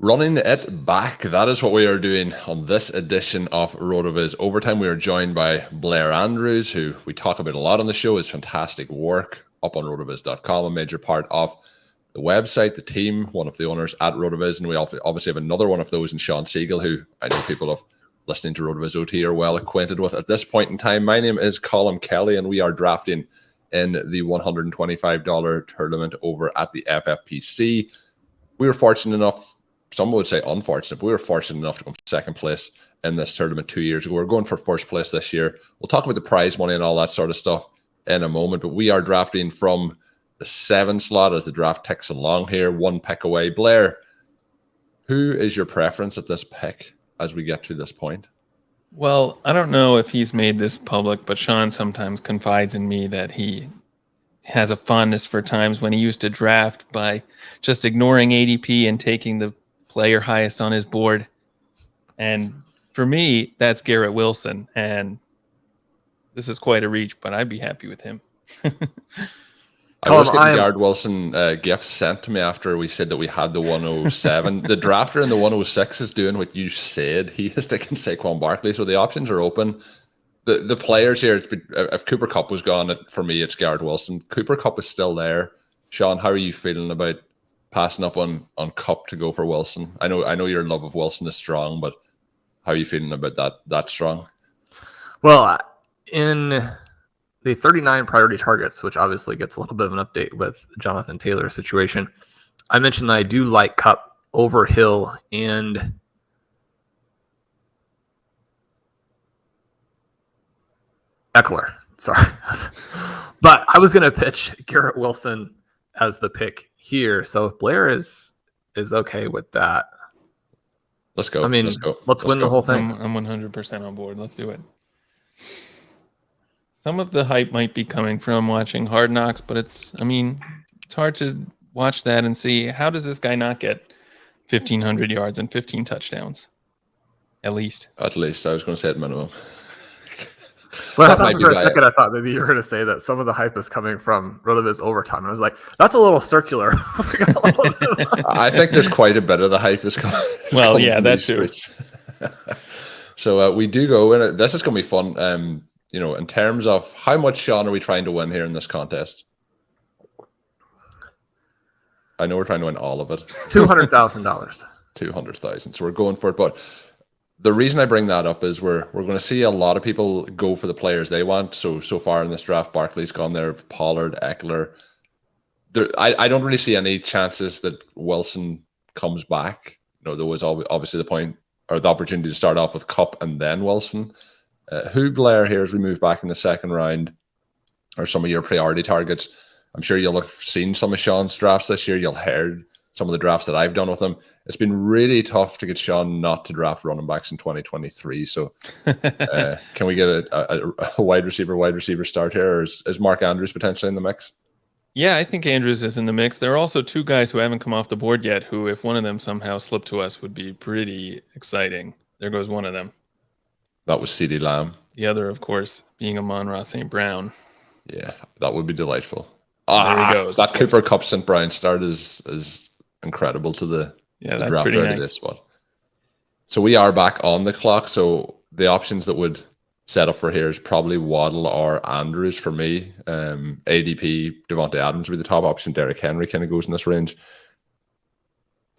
Running it back, that is what we are doing on this edition of RotoViz Overtime. We are joined by Blair Andrews, who we talk about a lot on the show. His fantastic work up on rotoviz.com, a major part of the website, the team, one of the owners at RotoViz, and we obviously have another one of those in Shawn Siegele, who I know people of listening to RotoViz OT are well acquainted with at this point in time. My name is Colm Kelly, and we are drafting in the $125 tournament over at the FFPC. We were fortunate enough, some would say unfortunate, but we were fortunate enough to come second place in this tournament 2 years ago. We're going for first place this year. We'll talk about the prize money and all that sort of stuff in a moment, but we are drafting from the 7 slot as the draft ticks along here, 1 pick away. Blair, who is your preference at this pick as we get to this point? Well, I don't know if he's made this public, but Shawn sometimes confides in me that he has a fondness for times when he used to draft by just ignoring ADP and taking the player highest on his board. And for me, that's Garrett Wilson. And this is quite a reach, but I'd be happy with him. I was getting Garrett Wilson gifts sent to me after we said that we had the 107. The drafter in the 106 is doing what you said. He is taking Saquon Barkley, so the options are open. The players here, if Cooper Kupp was gone, for me, it's Garrett Wilson. Cooper Kupp is still there. Shawn, how are you feeling about passing up on Kupp to go for Wilson? I know your love of Wilson is strong, but how are you feeling about that strong? Well, in the 39 priority targets, which obviously gets a little bit of an update with Jonathan Taylor's situation, I mentioned that I do like Kupp over Hill and Eckler. Sorry. But I was going to pitch Garrett Wilson as the pick here. So if Blair is okay with that, let's go. I mean, let's win the whole thing. I'm 100% on board. Let's do it. Some of the hype might be coming from watching Hard Knocks, but it's hard to watch that and see, how does this guy not get 1,500 yards and 15 touchdowns? At least. I was going to say at minimum. But I thought for a second, I thought maybe you were going to say that some of the hype is coming from RotoViz Overtime. And I was like, that's a little circular. I think there's quite a bit of the hype is coming. Well, yeah, that's true. So we do go in. This is going to be fun. In terms of how much, Shawn, are we trying to win here in this contest? I know we're trying to win all of it. $200,000. 200,000. So we're going for it. But the reason I bring that up is we're going to see a lot of people go for the players they want. So far in this draft, Barkley's gone there, Pollard, Eckler. I don't really see any chances that Wilson comes back. There was obviously the point or the opportunity to start off with Kupp and then Wilson. Who, Blair, here as we move back in the second round, or some of your priority targets? I'm sure you'll have seen some of Shawn's drafts this year. You'll heard some of the drafts that I've done with him. It's been really tough to get Shawn not to draft running backs in 2023. So can we get a wide receiver start here, or is Mark Andrews potentially in the mix? Yeah, I think Andrews is in the mix. There are also 2 guys who haven't come off the board yet, who, if one of them somehow slipped to us, would be pretty exciting. There goes one of them. That was CeeDee Lamb. The other, of course, being Amon-Ra St. Brown. Yeah, that would be delightful. There he goes. That Cooper Kupp St. Brown start is incredible to the that's draft pretty out nice. of this spot. So we are back on the clock. So the options that would set up for here is probably Waddle or Andrews for me. ADP, Devontae Adams would be the top option. Derrick Henry kind of goes in this range.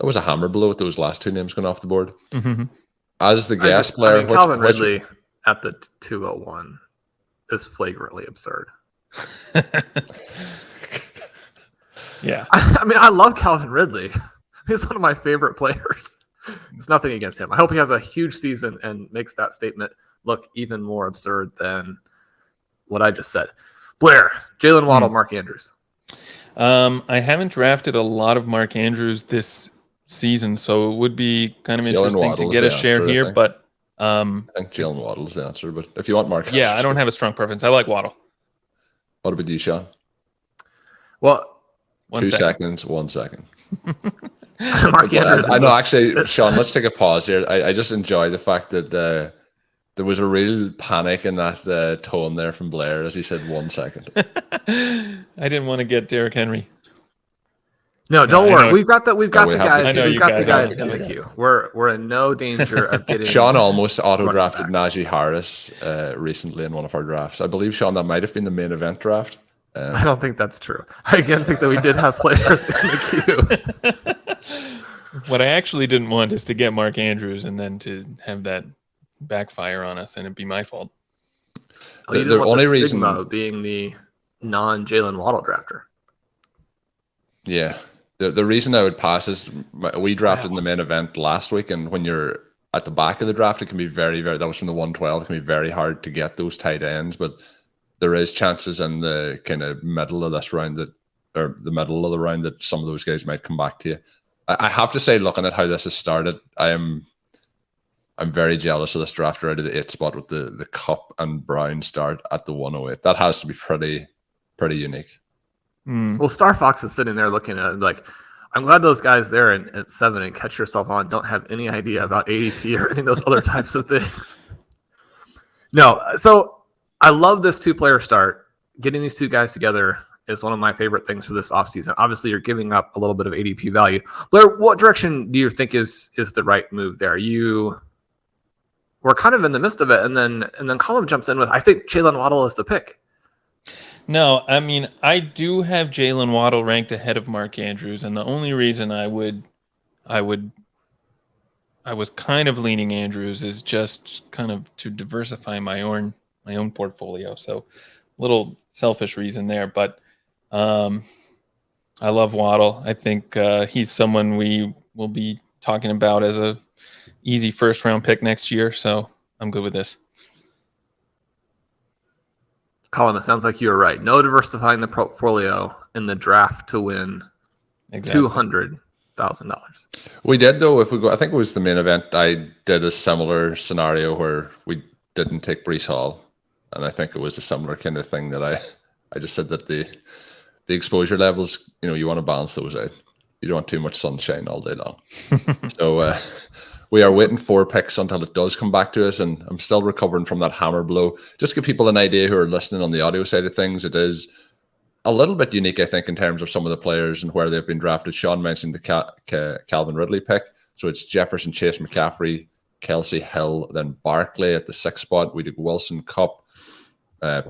That was a hammer blow with those last 2 names going off the board. Mm-hmm. As the guest player, Calvin Ridley at the 201 is flagrantly absurd. Yeah. I love Calvin Ridley. He's one of my favorite players. It's nothing against him. I hope he has a huge season and makes that statement look even more absurd than what I just said. Blair, Jalen Waddle, Mark Andrews. I haven't drafted a lot of Mark Andrews this season, so it would be kind of interesting to get a share here. But I think Jalen Waddle's the answer. But if you want Mark, I don't have a strong preference. I like Waddle. What about you, Shawn? Well, 2 seconds, 1 second. Mark Andrews. I know, actually, Shawn, let's take a pause here. I just enjoy the fact that there was a real panic in that tone there from Blair as he said 1 second. I didn't want to get Derrick Henry. No, don't worry. We've got the we guys. have We've got the guys in the queue. We're in no danger of getting. Sean almost auto-drafted Najee Harris recently in one of our drafts. I believe, Sean, that might have been the main event draft. I don't think that's true. I again think that we did have players in the queue. What I actually didn't want is to get Mark Andrews and then to have that backfire on us and it'd be my fault. Oh, you didn't want the stigma of being the non-Jalen Waddle drafter. Yeah. The reason I would pass is we drafted in the main event last week, and when you're at the back of the draft, it can be very, very, that was from the 112, it can be very hard to get those tight ends, but there is chances in the kind of middle of this round or the middle of the round that some of those guys might come back to you. I have to say, looking at how this has started, I'm very jealous of this draft right at the 8th spot with the Cup and Brown start at the 108. That has to be pretty unique. Well, Star Fox is sitting there looking at it like, I'm glad those guys there at 7 and Catch Yourself On don't have any idea about ADP or any of those other types of things. No, so I love this 2-player start. Getting these 2 guys together is one of my favorite things for this offseason. Obviously, you're giving up a little bit of ADP value. Blair, what direction do you think is the right move there? We're kind of in the midst of it, and then Colm jumps in with, I think Jalen Waddle is the pick. No, I mean, I do have Jalen Waddle ranked ahead of Mark Andrews, and the only reason I was kind of leaning Andrews is just kind of to diversify my own portfolio. So, little selfish reason there, but I love Waddle. I think he's someone we will be talking about as a easy first-round pick next year. So I'm good with this. Colin, it sounds like you were right. No diversifying the portfolio in the draft to win $200,000. We did, though. If we go, I think it was the main event. I did a similar scenario where we didn't take Breece Hall, and I think it was a similar kind of thing that I just said that the exposure levels, you want to balance those out. You don't want too much sunshine all day long. So we are waiting 4 picks until it does come back to us, and I'm still recovering from that hammer blow. Just to give people an idea who are listening on the audio side of things, it is a little bit unique, I think, in terms of some of the players and where they've been drafted. Sean mentioned the Calvin Ridley pick. So it's Jefferson, Chase, McCaffrey, Kelsey, Hill, then Barkley at the 6th spot. We did Wilson, Kupp,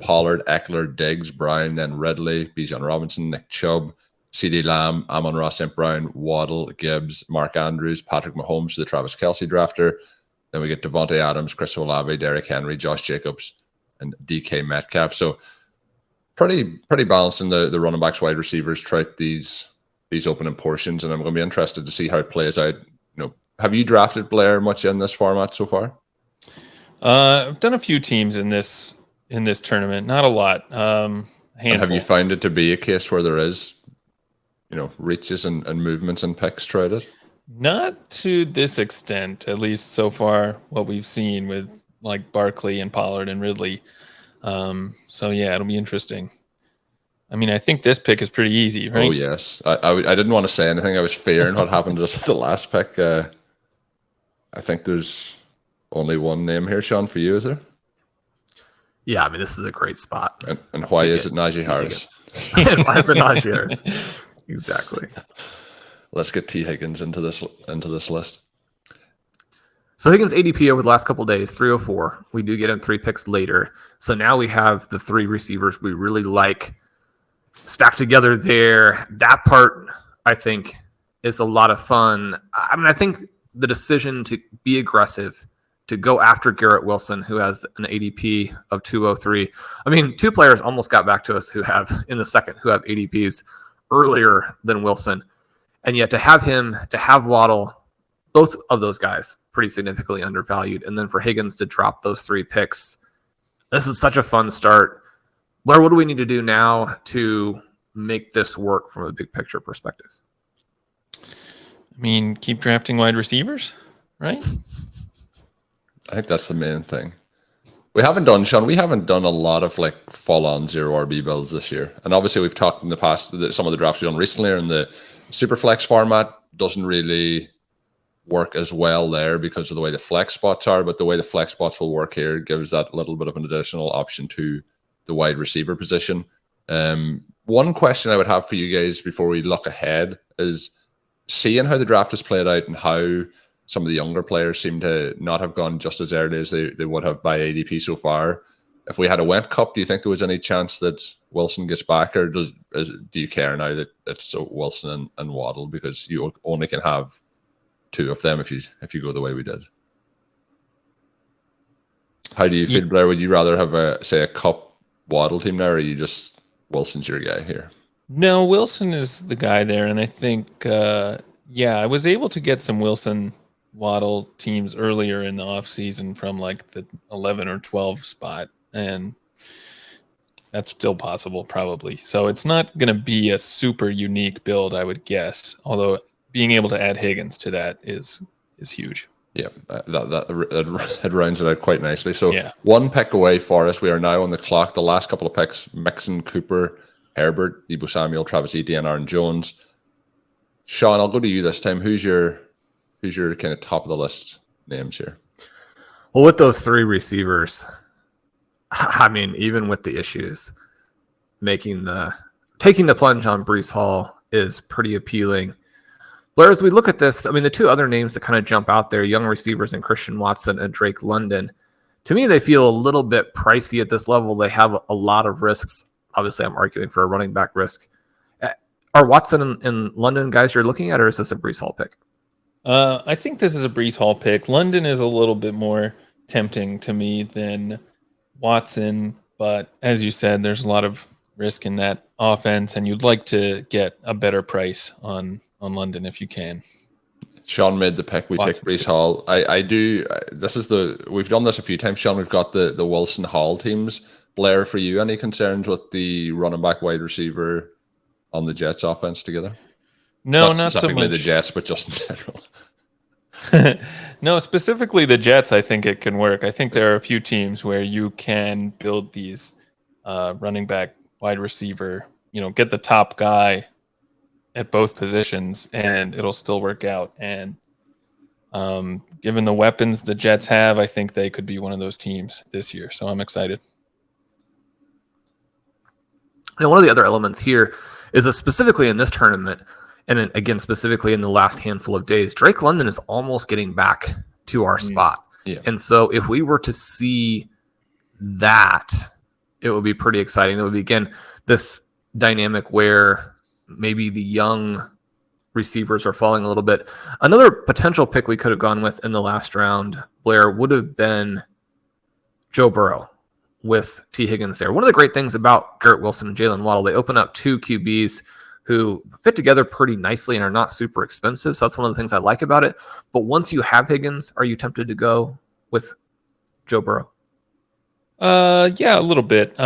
Pollard, Eckler, Diggs, Brown, then Ridley, Bijan Robinson, Nick Chubb, CeeDee Lamb, Amon-Ra St. Brown, Waddle, Gibbs, Mark Andrews, Patrick Mahomes, the Travis Kelce drafter. Then we get Devontae Adams, Chris Olave, Derrick Henry, Josh Jacobs, and DK Metcalf. So pretty balanced in the running backs, wide receivers throughout these opening portions, and I'm going to be interested to see how it plays out. Have you drafted, Blair, much in this format so far? I've done a few teams in this tournament, not a lot. And have you found it to be a case where there is reaches and movements and picks throughout it? Not to this extent, at least so far, what we've seen with like Barkley and Pollard and Ridley. So yeah, it'll be interesting. I mean, I think this pick is pretty easy, right? Oh yes. I didn't want to say anything. I was fearing what happened just at the last pick. I think there's only one name here, Sean, for you, is there? Yeah, I mean, this is a great spot. And why is it Najee Harris? And why is it Najee Harris? Exactly. Let's get T. Higgins into this list. So Higgins ADP over the last couple of days, 304. We do get him 3 picks later. So now we have the 3 receivers we really like stacked together there. That part, I think, is a lot of fun. I mean, I think the decision to be aggressive, to go after Garrett Wilson, who has an ADP of 203. I mean, 2 players almost got back to us who have ADPs earlier than Wilson. And yet to have Waddle, both of those guys pretty significantly undervalued. And then for Higgins to drop those 3 picks, this is such a fun start. Blair, what do we need to do now to make this work from a big picture perspective? I mean, keep drafting wide receivers, right? I think that's the main thing. We haven't done a lot of like full-on 0 RB builds this year. And obviously we've talked in the past that some of the drafts we've done recently are in the Superflex format. Doesn't really work as well there because of the way the flex spots are, but the way the flex spots will work here gives that little bit of an additional option to the wide receiver position. One question I would have for you guys before we look ahead is seeing how the draft has played out and how some of the younger players seem to not have gone just as early as they would have by ADP so far. If we had a Went Cup, do you think there was any chance that Wilson gets back, or do you care now that it's Wilson and Waddle, because you only can have two of them if you go the way we did? How do you feel, Blair? Would you rather have a Cup Waddle team now, or are you just Wilson's your guy here? No, Wilson is the guy there, and I think I was able to get some Wilson Waddle teams earlier in the offseason from like the 11 or 12 spot, and that's still possible probably. So it's not going to be a super unique build, I would guess, although being able to add Higgins to that is huge. Yeah, that rounds it out quite nicely. So one pick away for us. We are now on the clock. The last couple of picks: Mixon, Cooper, Herbert, Deebo Samuel, Travis Etienne, Aaron Jones. Shawn, I'll go to you this time. Who's your kind of top of the list names here? Well, with those three receivers, I mean, even with the issues, taking the plunge on Breece Hall is pretty appealing. Blair, as we look at this, I mean, the two other names that kind of jump out there, young receivers and Christian Watson and Drake London, to me, they feel a little bit pricey at this level. They have a lot of risks. Obviously, I'm arguing for a running back risk. Are Watson and London guys you're looking at, or is this a Breece Hall pick? I think this is a Breece Hall pick. London is a little bit more tempting to me than Watson, but as you said, there's a lot of risk in that offense, and you'd like to get a better price on London if you can. Shawn made the pick. We take Breece Hall. I do. We've done this a few times, Shawn. We've got the Wilson Hall teams. Blair, for you, any concerns with the running back wide receiver on the Jets offense together? No, not so much. The Jets, but just in general. No, specifically the Jets, I think it can work. I think there are a few teams where you can build these running back, wide receiver, get the top guy at both positions, and it'll still work out. And given the weapons the Jets have, I think they could be one of those teams this year. So I'm excited. And one of the other elements here is that specifically in this tournament, and again, specifically in the last handful of days, Drake London is almost getting back to our spot. Yeah. And so if we were to see that, it would be pretty exciting. It would be, again, this dynamic where maybe the young receivers are falling a little bit. Another potential pick we could have gone with in the last round, Blair, would have been Joe Burrow with T. Higgins there. One of the great things about Garrett Wilson and Jalen Waddle, they open up two QBs who fit together pretty nicely and are not super expensive. So that's one of the things I like about it. But once you have Higgins, are you tempted to go with Joe Burrow? Yeah, a little bit.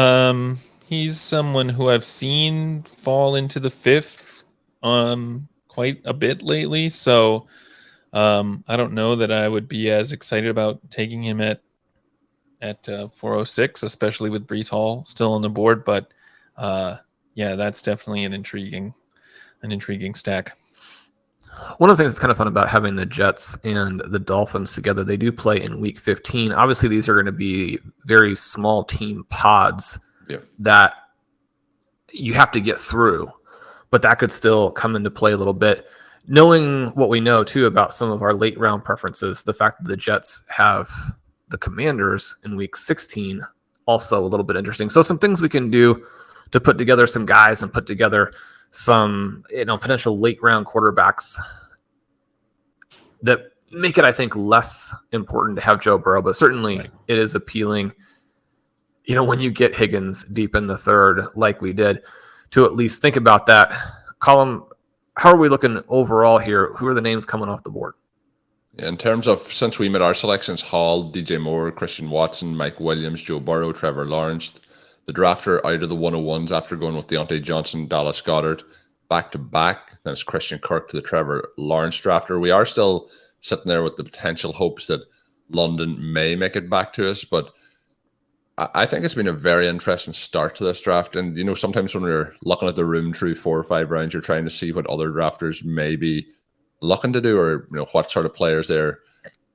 He's someone who I've seen fall into the fifth quite a bit lately. So I don't know that I would be as excited about taking him at 406, especially with Breece Hall still on the board. But yeah, that's definitely an intriguing stack. One of the things that's kind of fun about having the Jets and the Dolphins together, they do play in week 15. Obviously, these are going to be very small team pods that you have to get through, but that could still come into play a little bit. Knowing what we know, too, about some of our late round preferences, the fact that the Jets have the Commanders in week 16, also a little bit interesting. So some things we can do to put together some guys and put together some potential late round quarterbacks that make it, I think, less important to have Joe Burrow, but certainly it is appealing, when you get Higgins deep in the third, like we did, to at least think about that. Colm, how are we looking overall here? Who are the names coming off the board? In terms of, since we made our selections, Hall, DJ Moore, Christian Watson, Mike Williams, Joe Burrow, Trevor Lawrence, the drafter out of the 101s after going with Deontay Johnson, Dallas Goedert, back-to-back. Then it's Christian Kirk to the Trevor Lawrence drafter. We are still sitting there with the potential hopes that London may make it back to us, but I think it's been a very interesting start to this draft. And, sometimes when we're looking at the room through 4 or 5 rounds, you're trying to see what other drafters may be looking to do, or, what sort of players they're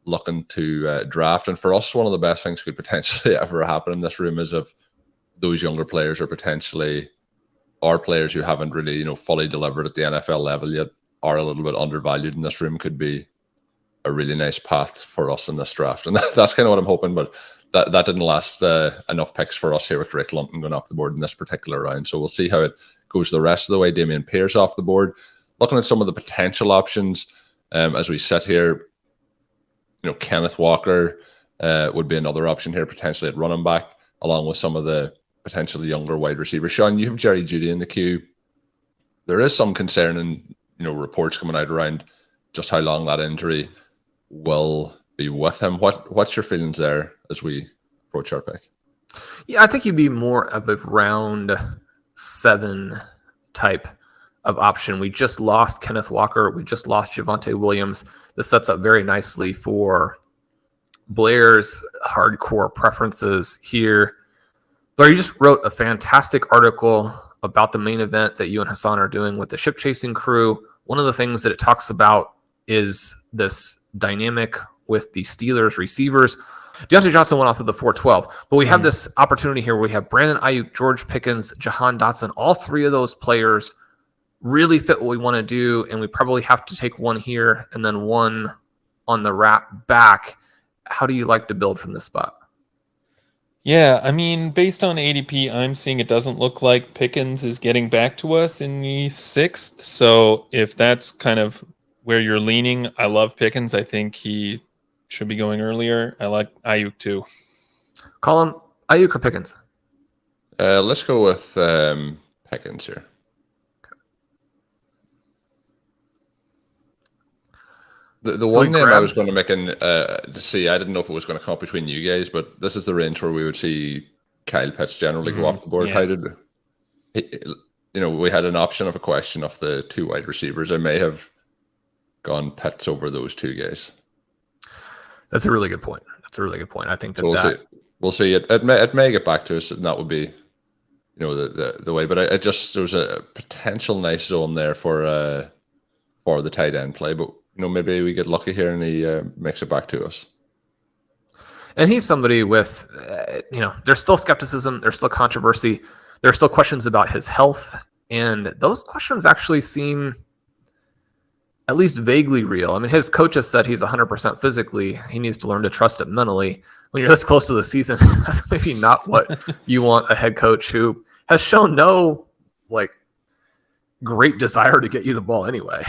looking to draft. And for us, one of the best things could potentially ever happen in this room is if those younger players are potentially our players who haven't really, fully delivered at the NFL level yet are a little bit undervalued, and this room could be a really nice path for us in this draft. And that's kind of what I'm hoping, but that didn't last enough picks for us here with Drake London going off the board in this particular round. So we'll see how it goes the rest of the way. Damian Pierce off the board. Looking at some of the potential options as we sit here, Kenneth Walker would be another option here, potentially at running back, along with some of the potentially younger wide receivers. Shawn, you have Jerry Jeudy in the queue. There is some concern and reports coming out around just how long that injury will be with him. What's your feelings there as we approach our pick? Yeah, I think he'd be more of a round 7 type of option. We just lost Kenneth Walker. We just lost Javonte Williams. This sets up very nicely for Blair's hardcore preferences here. Blair, you just wrote a fantastic article about the main event that you and Hassan are doing with the ship chasing crew. One of the things that it talks about is this dynamic with the Steelers receivers. Deontay Johnson went off of the 412, but we have this opportunity here. We have Brandon Ayuk, George Pickens, Jahan Dotson. All 3 of those players really fit what we want to do, and we probably have to take one here and then one on the wrap back. How do you like to build from this spot? Yeah, I mean, based on ADP, I'm seeing it doesn't look like Pickens is getting back to us in the 6th. So if that's kind of where you're leaning, I love Pickens. I think he should be going earlier. I like Ayuk too. Colm, Ayuk or Pickens? Let's go with Pickens here. The one name I was going to make to see, I didn't know if it was going to come up between you guys, but this is the range where we would see Kyle Pitts generally go off the board. Yeah. We had an option of a question of the 2 wide receivers. I may have gone Pitts over those 2 guys. That's a really good point. I think that we'll see. It may get back to us, and that would be, the way. But there was a potential nice zone there for the tight end play, but. Maybe we get lucky here and he makes it back to us. And he's somebody with, there's still skepticism. There's still controversy. There's still questions about his health. And those questions actually seem at least vaguely real. I mean, his coach has said he's 100% physically. He needs to learn to trust it mentally. When you're this close to the season, that's maybe not what you want a head coach who has shown no, great desire to get you the ball anyway.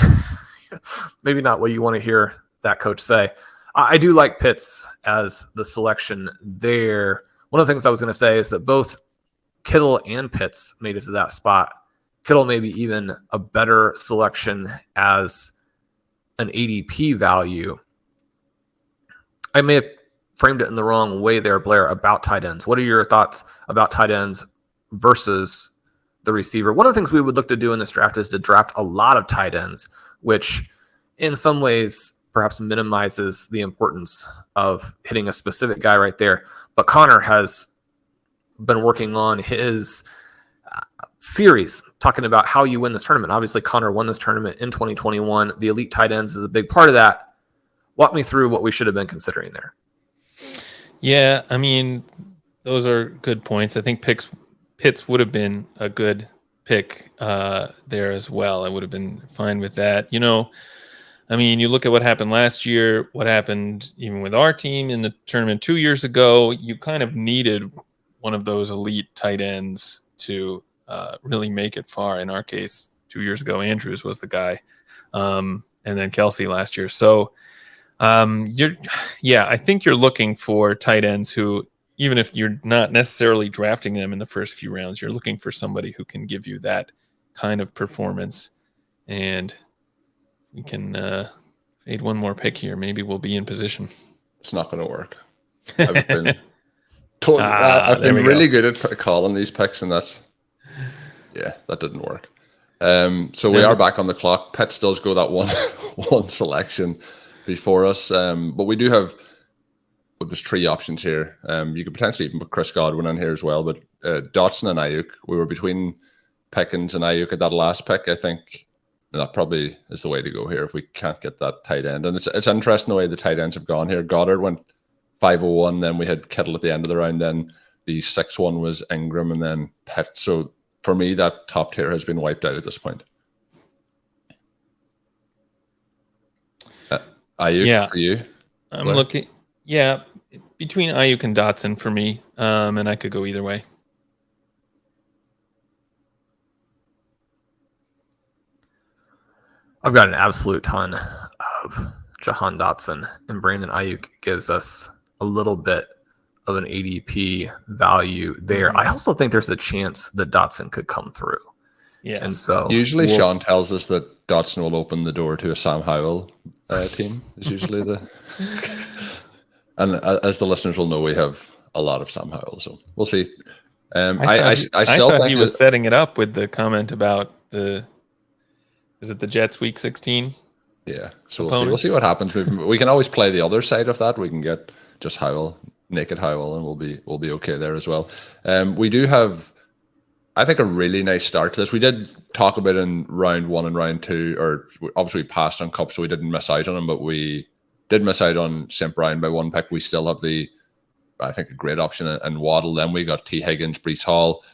Maybe not what you want to hear that coach say. I do like Pitts as the selection there. One of the things I was going to say is that both Kittle and Pitts made it to that spot. Kittle maybe even a better selection as an ADP value. I may have framed it in the wrong way there, Blair, about tight ends. What are your thoughts about tight ends versus the receiver? One of the things we would look to do in this draft is to draft a lot of tight ends, which in some ways perhaps minimizes the importance of hitting a specific guy right there. But Connor has been working on his series talking about how you win this tournament. Obviously, Connor won this tournament in 2021. The elite tight ends is a big part of that. Walk me through what we should have been considering there. Yeah, I mean, those are good points. I think Pitts would have been a good pick there as well. I would have been fine with that. I mean, you look at what happened last year, what happened even with our team in the tournament 2 years ago. You kind of needed one of those elite tight ends to really make it far. In our case, 2 years ago, Andrews was the guy, and then Kelsey last year. So, I think you're looking for tight ends who, even if you're not necessarily drafting them in the first few rounds, you're looking for somebody who can give you that kind of performance. And we can fade one more pick here. Maybe we'll be in position. It's not going to work. I've been really good at calling these picks, and that didn't work. So we are back on the clock. Pitts does go that one selection before us, but we do have. Well, there's 3 options here. You could potentially even put Chris Godwin in here as well, but Dotson and Ayuk, we were between Pickens and Ayuk at that last pick. I think that probably is the way to go here if we can't get that tight end. And it's interesting the way the tight ends have gone here. Goddard went 501, then we had Kittle at the end of the round, then the 6-1 was Ingram, and then Pitts. So for me, that top tier has been wiped out at this point. Ayuk for you? I'm looking. Yeah, between Ayuk and Dotson for me, and I could go either way. I've got an absolute ton of Jahan Dotson, and Brandon Ayuk gives us a little bit of an ADP value there. I also think there's a chance that Dotson could come through. Yeah. And so usually Shawn tells us that Dotson will open the door to a Sam Howell team. Is usually the and as the listeners will know, we have a lot of Sam Howell, so we'll see. I still thought think he was setting it up with the comment about is it the Jets week 16? Yeah, so we'll see what happens. We can always play the other side of that. We can get just Howell, naked Howell, and we'll be okay there as well. We do have, I think, a really nice start to this. We did talk about in round 1 and round 2, or obviously we passed on Cup, so we didn't miss out on them, but we did miss out on St. Brown by 1 pick. We still have I think, a great option in Waddle. Then we got T. Higgins, Breece Hall,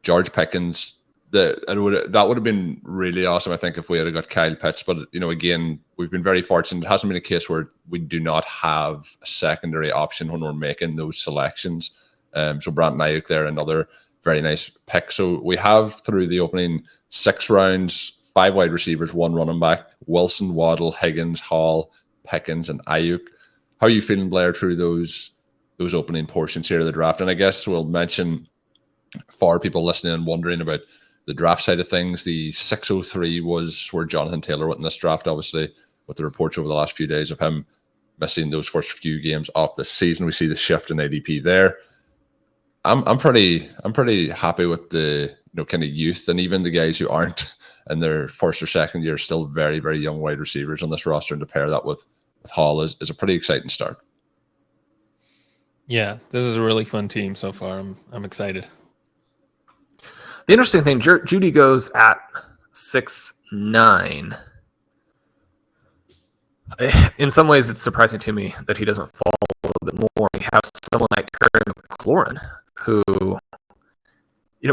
George Pickens. That would have been really awesome, I think, if we had got Kyle Pitts. But, again, we've been very fortunate. It hasn't been a case where we do not have a secondary option when we're making those selections. So Brandon Ayuk there, another very nice pick. So we have, through the opening 6 rounds, 5 wide receivers, 1 running back: Wilson, Waddle, Higgins, Hall, Pickens, and Ayuk. How are you feeling, Blair, through those opening portions here of the draft? And I guess we'll mention, for people listening and wondering about the draft side of things, the 603 was where Jonathan Taylor went in this draft, obviously, with the reports over the last few days of him missing those first few games off the season. We see the shift in ADP there. I'm pretty happy with the kind of youth, and even the guys who aren't in their first or second year, still very, very young wide receivers on this roster, and to pair that with Hall is a pretty exciting start. Yeah, this is a really fun team so far. I'm excited. The interesting thing, Judy goes at 6'9". In some ways, it's surprising to me that he doesn't fall a little bit more. We have someone like Terry McLaurin, who,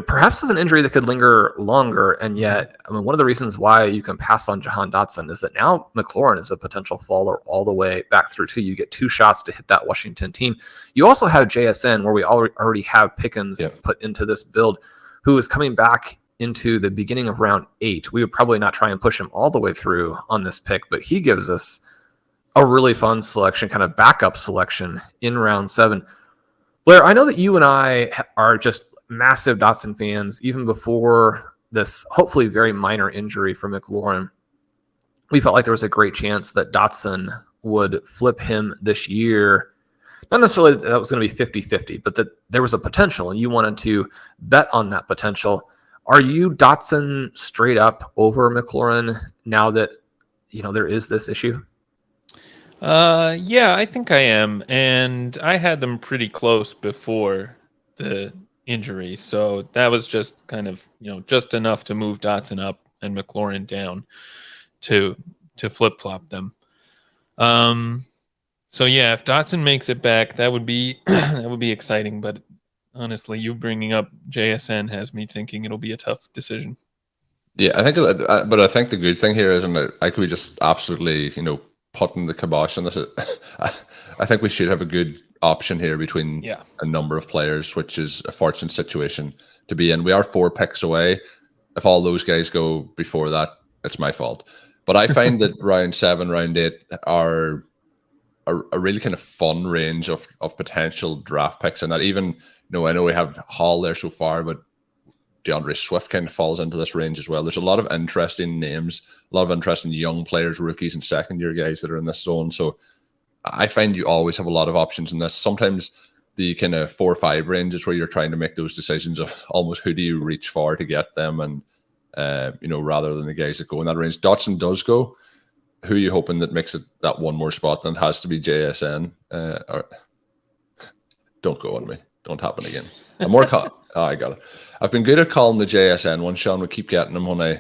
perhaps has an injury that could linger longer, and yet, one of the reasons why you can pass on Jahan Dotson is that now McLaurin is a potential faller all the way back through too. You get 2 shots to hit that Washington team. You also have JSN, where we already have Pickens put into this build, who is coming back into the beginning of round 8. We would probably not try and push him all the way through on this pick, but he gives us a really fun selection, kind of backup selection in round 7. Blair, I know that you and I are just massive Dotson fans, even before this hopefully very minor injury for McLaurin. We felt like there was a great chance that Dotson would flip him this year. Not necessarily that was going to be 50-50, but that there was a potential, and you wanted to bet on that potential. Are you Dotson straight up over McLaurin now that there is this issue? Yeah, I think I am, and I had them pretty close before the injury, so that was just kind of just enough to move Dotson up and McLaurin down to flip-flop them. So yeah, if Dotson makes it back, that would be exciting. But honestly, you bringing up JSN has me thinking it'll be a tough decision. Yeah, I think, but I think the good thing here is, and I could be just absolutely putting the kibosh on this. I think we should have a good option here between a number of players, which is a fortunate situation to be in. We are 4 picks away. If all those guys go before that, it's my fault. But I find that round 7, round 8 are a really kind of fun range of potential draft picks, and that even I know we have Hall there so far, but DeAndre Swift kind of falls into this range as well. There's a lot of interesting names, a lot of interesting young players, rookies and second-year guys that are in this zone. So I find you always have a lot of options in this. Sometimes the kind of 4 or 5 range is where you're trying to make those decisions of almost who do you reach for to get them, and rather than the guys that go in that range. Dotson does go. Who are you hoping that makes it that one more spot? Then it has to be JSN. Don't go on me. Don't happen again. I got it. I've been good at calling the JSN one, Shawn. We keep getting them when I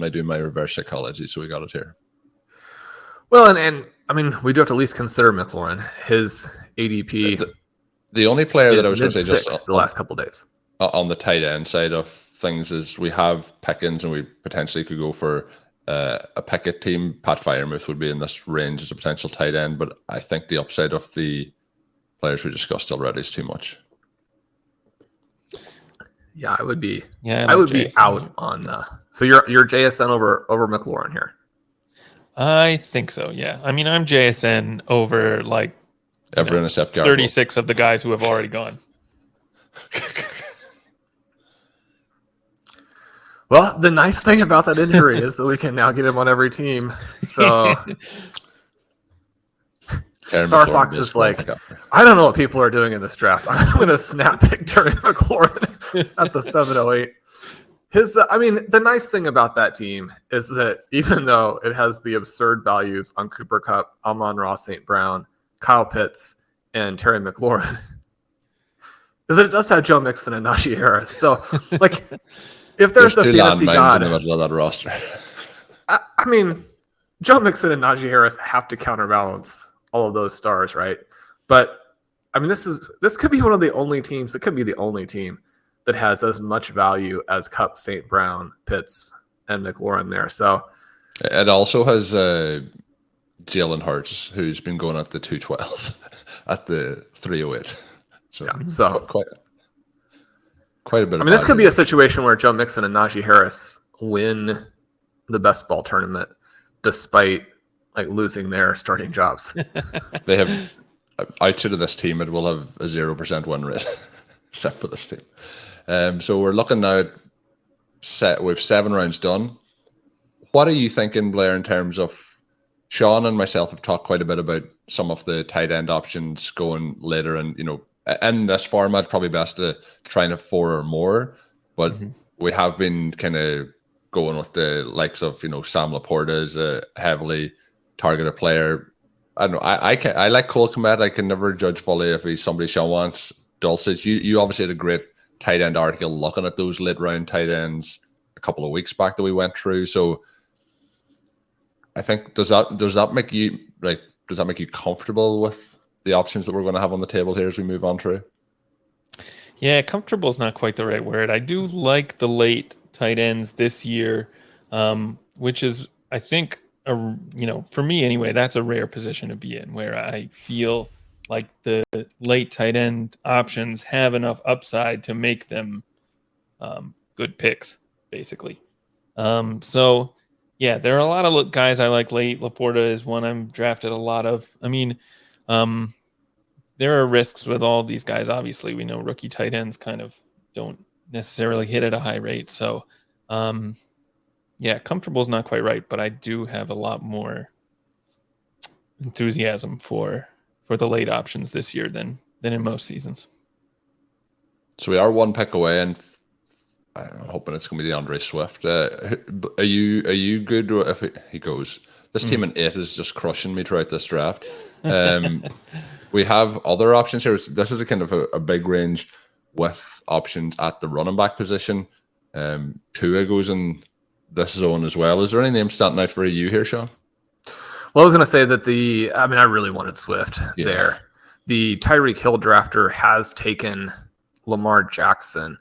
do my reverse psychology, so we got it here. Well, and we do have to at least consider McLaurin. His ADP. The only player that I was going to say just the last couple of days on the tight end side of things is we have pick-ins and we potentially could go for a Pickett team. Pat Firemouth would be in this range as a potential tight end, but I think the upside of the players we discussed already is too much. Yeah, I would be. Yeah, I would be JSN out here. on. So you're JSN over McLaurin here. I think so. Yeah. I mean, I'm JSN over like Everyone except Garbo. 36 of the guys who have already gone. Well, the nice thing about that injury is that we can now get him on every team. So Star Fox is like, I don't know what people are doing in this draft. I'm going to snap pick Terry McLaurin at the 708. The nice thing about that team is that even though it has the absurd values on Cooper Kupp, Amon-Ra St. Brown, Kyle Pitts, and Terry McLaurin, is that it does have Joe Mixon and Najee Harris. So, like, if there's a fantasy god in the middle of that roster, I mean, Joe Mixon and Najee Harris have to counterbalance all of those stars, right? But I mean, this could be one of the only teams. It could be the only team that has as much value as Kupp, St. Brown, Pitts, and McLaurin there. So it also has Jalen Hurts, who's been going at the 212 at the 308. So, yeah, so quite a bit. I mean, this could be a situation where Joe Mixon and Najee Harris win the best ball tournament despite like losing their starting jobs. They have outside of this team, it will have a 0% win rate, except for this team. So we're looking now at we've 7 rounds done. What are you thinking, Blair, in terms of Shawn and myself have talked quite a bit about some of the tight end options going later, and in this format, probably best to try and have 4 or more. But we have been kind of going with the likes of Sam Laporta is a heavily targeted player. I don't know. I like Cole Kmet. I can never judge fully if he's somebody Shawn wants. Dulcich, you obviously had a great tight end article looking at those late round tight ends a couple of weeks back that we went through. So I think does that make you comfortable with the options that we're going to have on the table here as we move on through? Yeah, comfortable is not quite the right word. I do like the late tight ends this year, which is, I think, for me anyway, that's a rare position to be in, where I feel like the late tight end options have enough upside to make them good picks, basically. So, yeah, there are a lot of guys I like late. Laporta is one I'm drafted a lot of. I mean, there are risks with all these guys. Obviously, we know rookie tight ends kind of don't necessarily hit at a high rate. So, yeah, comfortable is not quite right, but I do have a lot more enthusiasm for the late options this year than in most seasons. So we are 1 pick away, and I'm hoping it's going to be DeAndre Swift. Are you good if he goes? This team in 8 is just crushing me throughout this draft. We have other options here. This is a kind of a big range with options at the running back position. Tua goes in this zone as well. Is there any names standing out for you here, Shawn? Well, I was going to say that I really wanted Swift there. The Tyreek Hill drafter has taken Lamar Jackson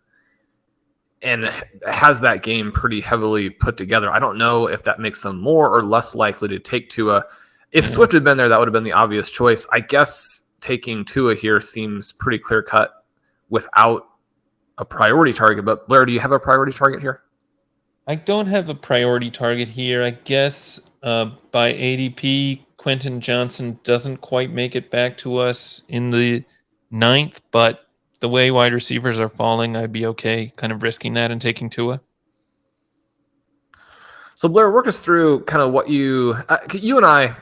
and has that game pretty heavily put together. I don't know if that makes them more or less likely to take Tua. If Swift had been there, that would have been the obvious choice. I guess taking Tua here seems pretty clear-cut without a priority target. But Blair, do you have a priority target here? I don't have a priority target here. I guess by ADP, Quentin Johnson doesn't quite make it back to us in the 9th, but the way wide receivers are falling, I'd be okay kind of risking that and taking Tua. So Blair, work us through kind of what you and I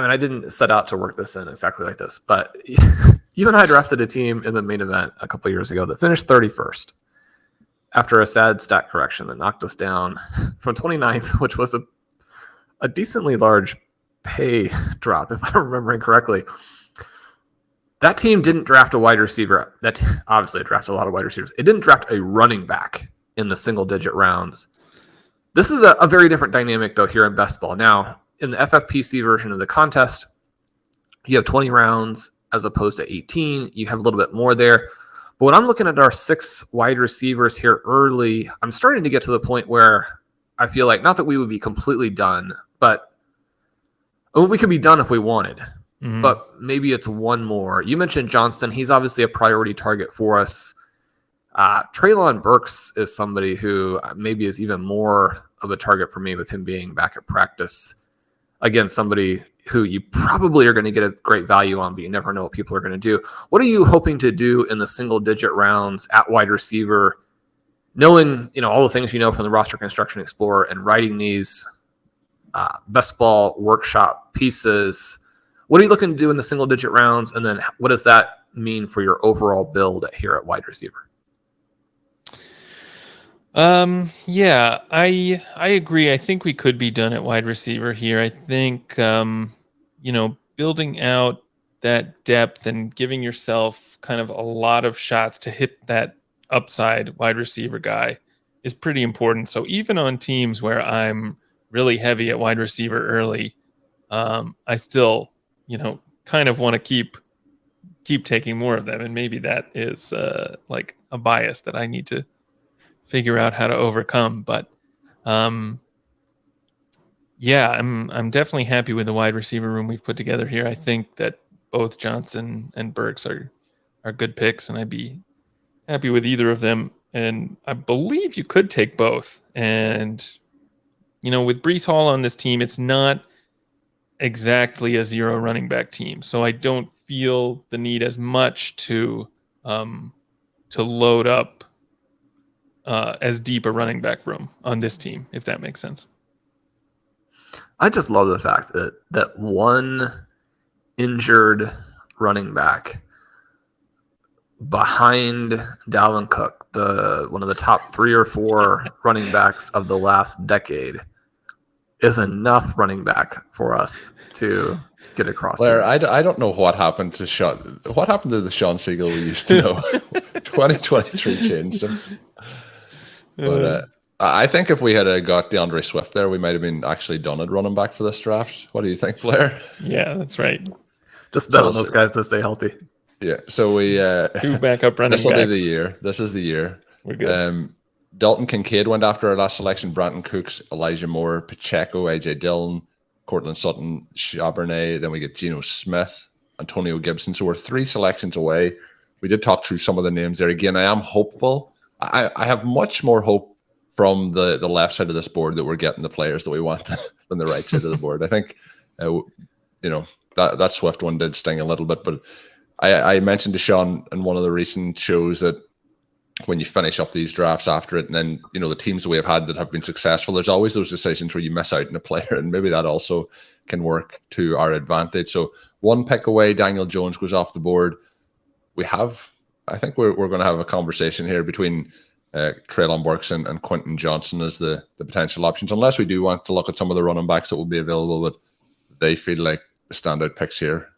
mean, I didn't set out to work this in exactly like this, but you and I drafted a team in the main event a couple of years ago that finished 31st after a sad stat correction that knocked us down from 29th, which was a decently large pay drop, if I'm remembering correctly. That team didn't draft a wide receiver. Obviously, it drafted a lot of wide receivers. It didn't draft a running back in the single-digit rounds. This is a very different dynamic, though, here in Best Ball. Now, in the FFPC version of the contest, you have 20 rounds as opposed to 18. You have a little bit more there. But when I'm looking at our 6 wide receivers here early, I'm starting to get to the point where I feel like, not that we would be completely done, but we could be done if we wanted. But maybe it's one more. You mentioned Johnston. He's obviously a priority target for us. Treylon Burks is somebody who maybe is even more of a target for me with him being back at practice. Again, somebody who you probably are going to get a great value on, but you never know what people are going to do. What are you hoping to do in the single-digit rounds at wide receiver, knowing all the things you know from the Roster Construction Explorer and writing these best ball workshop pieces? What are you looking to do in the single-digit rounds, and then what does that mean for your overall build here at wide receiver? Yeah, I agree. I think we could be done at wide receiver here. I think building out that depth and giving yourself kind of a lot of shots to hit that upside wide receiver guy is pretty important. So even on teams where I'm really heavy at wide receiver early, I still, kind of want to keep taking more of them, and maybe that is like a bias that I need to figure out how to overcome. But yeah, I'm definitely happy with the wide receiver room we've put together here. I think that both Johnson and Burks are good picks, and I'd be happy with either of them. And I believe you could take both. And with Breece Hall on this team, it's not exactly a 0 running back team, so I don't feel the need as much to load up as deep a running back room on this team, if that makes sense. I just love the fact that one injured running back behind Dalvin Cook, one of the top 3 or 4 running backs of the last decade, is enough running back for us to get across. Blair, I don't know what happened to the Shawn Siegele we used to know. 2023 changed him. But I think if we had got DeAndre Swift there, we might have been actually done at running back for this draft. What do you think, Blair? Yeah, that's right. Just bet on those guys to stay healthy. Yeah, so we 2 backup running backs. This will be the year. This is the year. We're good. Dalton Kincaid went after our last selection. Brandon Cooks, Elijah Moore, Pacheco, AJ Dillon, Cortland Sutton, Charbonnet. Then we get Geno Smith, Antonio Gibson. So we're 3 selections away. We did talk through some of the names there. Again, I am hopeful. I have much more hope from the left side of this board that we're getting the players that we want than the right side of the board. I think, that Swift one did sting a little bit. But I mentioned to Shawn in one of the recent shows that when you finish up these drafts after it, and then the teams that we have had that have been successful, there's always those decisions where you miss out on a player, and maybe that also can work to our advantage. So 1 pick away, Daniel Jones goes off the board. I think we're going to have a conversation here between Treylon Burks and Quentin Johnson as the potential options, unless we do want to look at some of the running backs that will be available, but they feel like the standout picks here.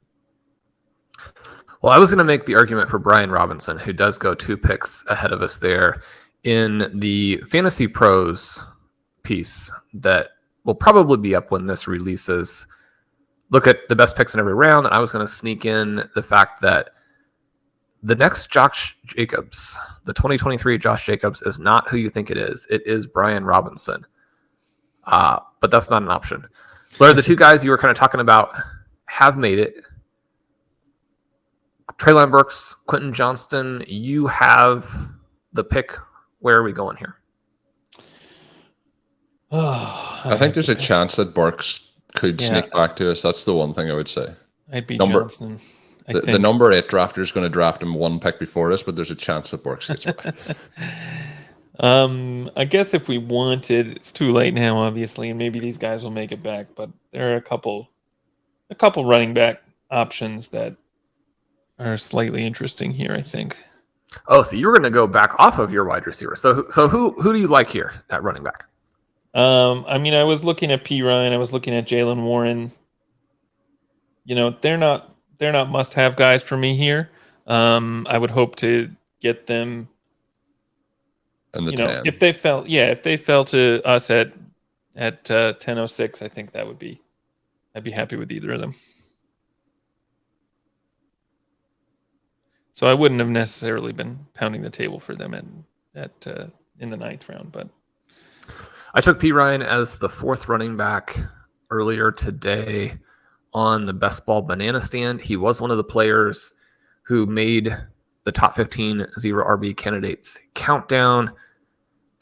Well, I was going to make the argument for Brian Robinson, who does go 2 picks ahead of us there in the Fantasy Pros piece that will probably be up when this releases. Look at the best picks in every round, and I was going to sneak in the fact that the next Josh Jacobs, the 2023 Josh Jacobs, is not who you think it is. It is Brian Robinson. But that's not an option. Blair, the 2 guys you were kind of talking about have made it. Treylon Burks, Quentin Johnston, you have the pick. Where are we going here? I think there's a chance that Burks could sneak back to us. That's the one thing I would say. I'd be Johnston. The number 8 drafter is going to draft him 1 pick before us, but there's a chance that Burks gets back. I guess if we wanted, it's too late now, obviously, and maybe these guys will make it back. But there are a couple running back options that are slightly interesting here, I think. Oh, so you were going to go back off of your wide receiver. So who do you like here at running back? I was looking at P. Ryan. I was looking at Jaylen Warren. They're not must-have guys for me here. I would hope to get them. And if they fell to us at 10:06, I think I'd be happy with either of them. So I wouldn't have necessarily been pounding the table for them in the 9th round, but I took P. Ryan as the 4th running back earlier today on the Best Ball Banana Stand. He was one of the players who made the top 15 zero RB candidates countdown.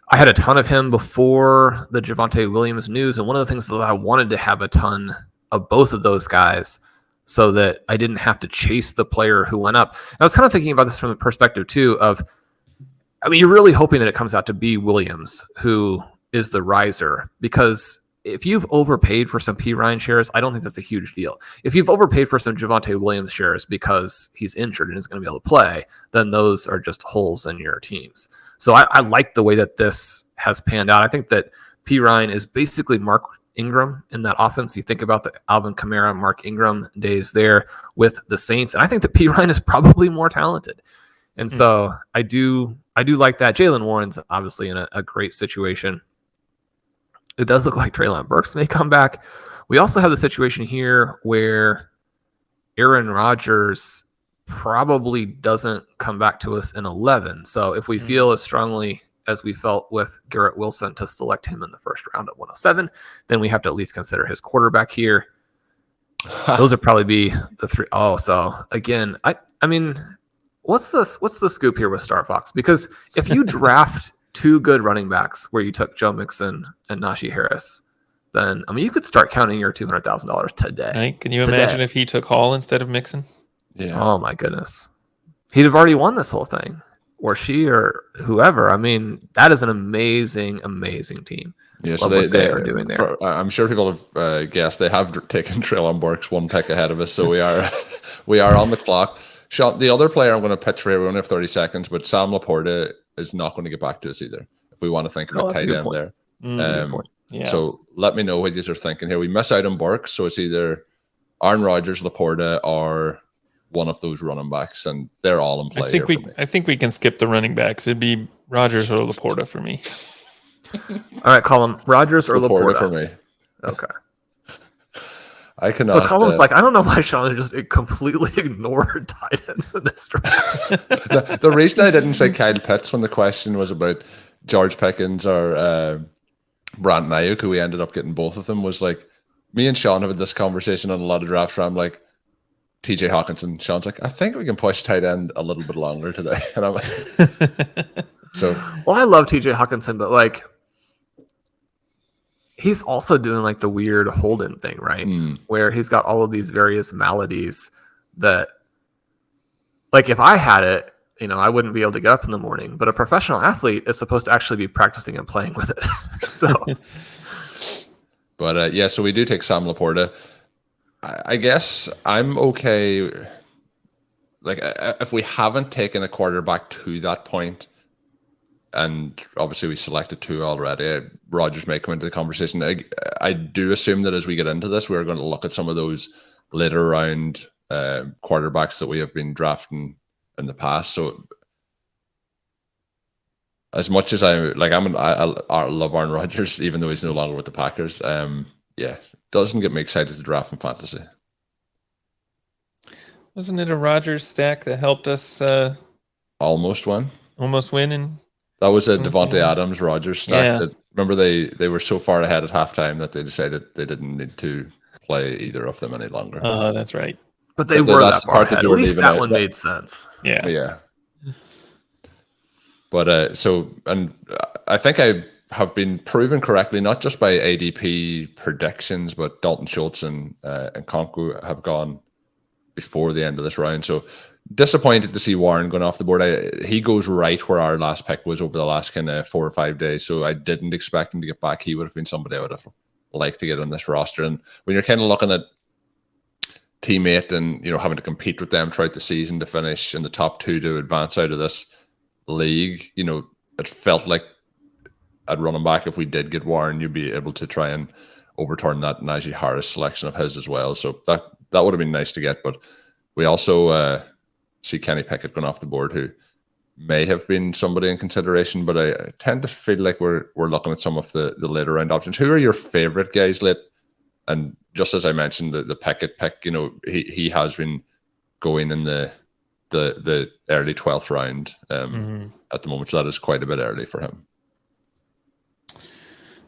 I had a ton of him before the Javonte Williams news, and one of the things that I wanted to have a ton of both of those guys so that I didn't have to chase the player who went up. And I was kind of thinking about this from the perspective, too, of, I mean, you're really hoping that it comes out to be Williams, who is the riser, because if you've overpaid for some P. Ryan shares, I don't think that's a huge deal. If you've overpaid for some Javonte Williams shares because he's injured and is going to be able to play, then those are just holes in your teams. So I like the way that this has panned out. I think that P. Ryan is basically Mark Ingram in that offense. You think about the Alvin Kamara, Mark Ingram days there with the Saints, and I think that P. Ryan is probably more talented. And so I do like that. Jaylen Warren's obviously in a great situation. It does look like Treylon Burks may come back. We also have the situation here where Aaron Rodgers probably doesn't come back to us in 11. So if we feel as strongly as we felt with Garrett Wilson to select him in the first round at 107, then we have to at least consider his quarterback here. Those would probably be the 3. Oh, so again, I mean, what's the scoop here with Star Fox? Because if you draft 2 good running backs where you took Joe Mixon and Najee Harris, then, I mean, you could start counting your $200,000 today. Right? Can you imagine if he took Hall instead of Mixon? Yeah. Oh my goodness. He'd have already won this whole thing, or she, or whoever. I mean, that is an amazing, amazing team. Yeah, so they are doing there. I'm sure people have guessed they have taken Treylon Burks 1 pick ahead of us, so we are on the clock. Shawn, the other player I'm going to pitch for here, we only have 30 seconds, but Sam Laporta is not going to get back to us either. If we want to think about tight end there, Yeah. So let me know what you are thinking here. We miss out on Burks, so it's either Aaron Rodgers, Laporta, or one of those running backs, and they're all in play. I think we can skip the running backs. It'd be Rodgers or Laporta for me. All right, Colm, Rodgers or Laporta for me. Okay. I cannot. So Colm's like, I don't know why Shawn just completely ignored tight ends in this draft. the reason I didn't say Kyle Pitts when the question was about George Pickens or Brandon Ayuk, who we ended up getting both of them, was like, me and Shawn had this conversation on a lot of drafts where I'm like, TJ Hawkinson. Shawn's like, I think we can push tight end a little bit longer today. And I'm like, so. Well, I love TJ Hawkinson, but like, he's also doing like the weird Holden thing, right? Where he's got all of these various maladies that, like, if I had it, you know, I wouldn't be able to get up in the morning, but a professional athlete is supposed to actually be practicing and playing with it. So, but yeah, so we do take Sam Laporta. I guess I'm okay. Like, if we haven't taken a quarterback to that point, and obviously we selected 2 already, Rodgers may come into the conversation. I do assume that as we get into this, we're going to look at some of those later round quarterbacks that we have been drafting in the past. So as much as I love Aaron Rodgers, even though he's no longer with the Packers, yeah, doesn't get me excited to draft in fantasy. Wasn't it a Rodgers stack that helped us almost win? Almost win in. That was a Devontae Adams Rodgers stack. Yeah. That, remember, they were so far ahead at halftime that they decided they didn't need to play either of them any longer. That's right. But they were that far ahead. At least that one made sense. Yeah. Yeah. But so, and I think I have been proven correctly, not just by ADP predictions, but Dalton Schultz and Conku have gone before the end of this round. So disappointed to see Warren going off the board. He goes right where our last pick was over the last kind of 4 or 5 days. So I didn't expect him to get back. He would have been somebody I would have liked to get on this roster. And when you're kind of looking at teammate and, you know, having to compete with them throughout the season to finish in the top 2 to advance out of this league, you know, it felt like at running back, if we did get Warren, you'd be able to try and overturn that Najee Harris selection of his as well. So that would have been nice to get. But we also see Kenny Pickett going off the board, who may have been somebody in consideration, but I tend to feel like we're looking at some of the later round options. Who are your favorite guys late? And just as I mentioned, the Pickett pick, you know, he has been going in the the early 12th round at the moment. So that is quite a bit early for him.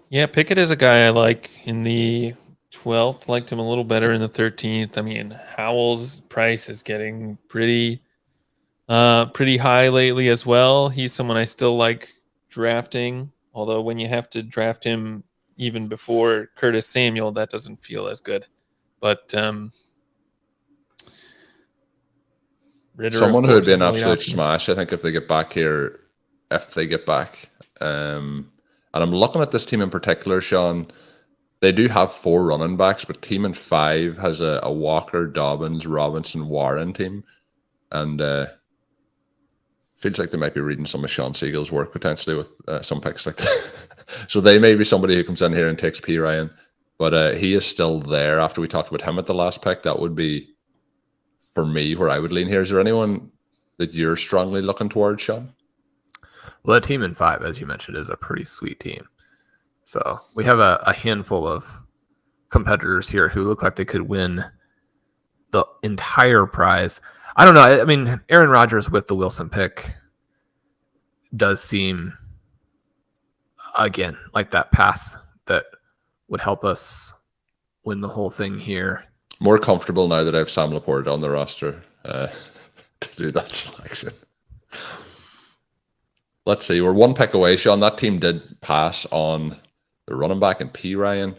Yeah, Pickett is a guy I like in the 12th. Liked him a little better in the 13th. I mean, Howell's price is getting pretty high lately as well. He's someone I still like drafting, although when you have to draft him even before Curtis Samuel, that doesn't feel as good. But Ritter, someone who would be an really absolute option. smash, I think, if they get back here, and I'm looking at this team in particular, Shawn. They do have 4 running backs, but team in 5 has a Walker, Dobbins, Robinson, Warren team, and feels like they might be reading some of Shawn Siegele's work potentially with some picks like that. So they may be somebody who comes in here and takes P. Ryan, but he is still there. After we talked about him at the last pick, that would be, for me, where I would lean here. Is there anyone that you're strongly looking towards, Shawn? Well, that team in 5, as you mentioned, is a pretty sweet team. So we have a handful of competitors here who look like they could win the entire prize. I don't know. I mean, Aaron Rodgers with the Wilson pick does seem, again, like that path that would help us win the whole thing here. More comfortable now that I have Sam Laporte on the roster to do that selection. Let's see. We're 1 pick away, Shawn. That team did pass on the running back and P. Ryan.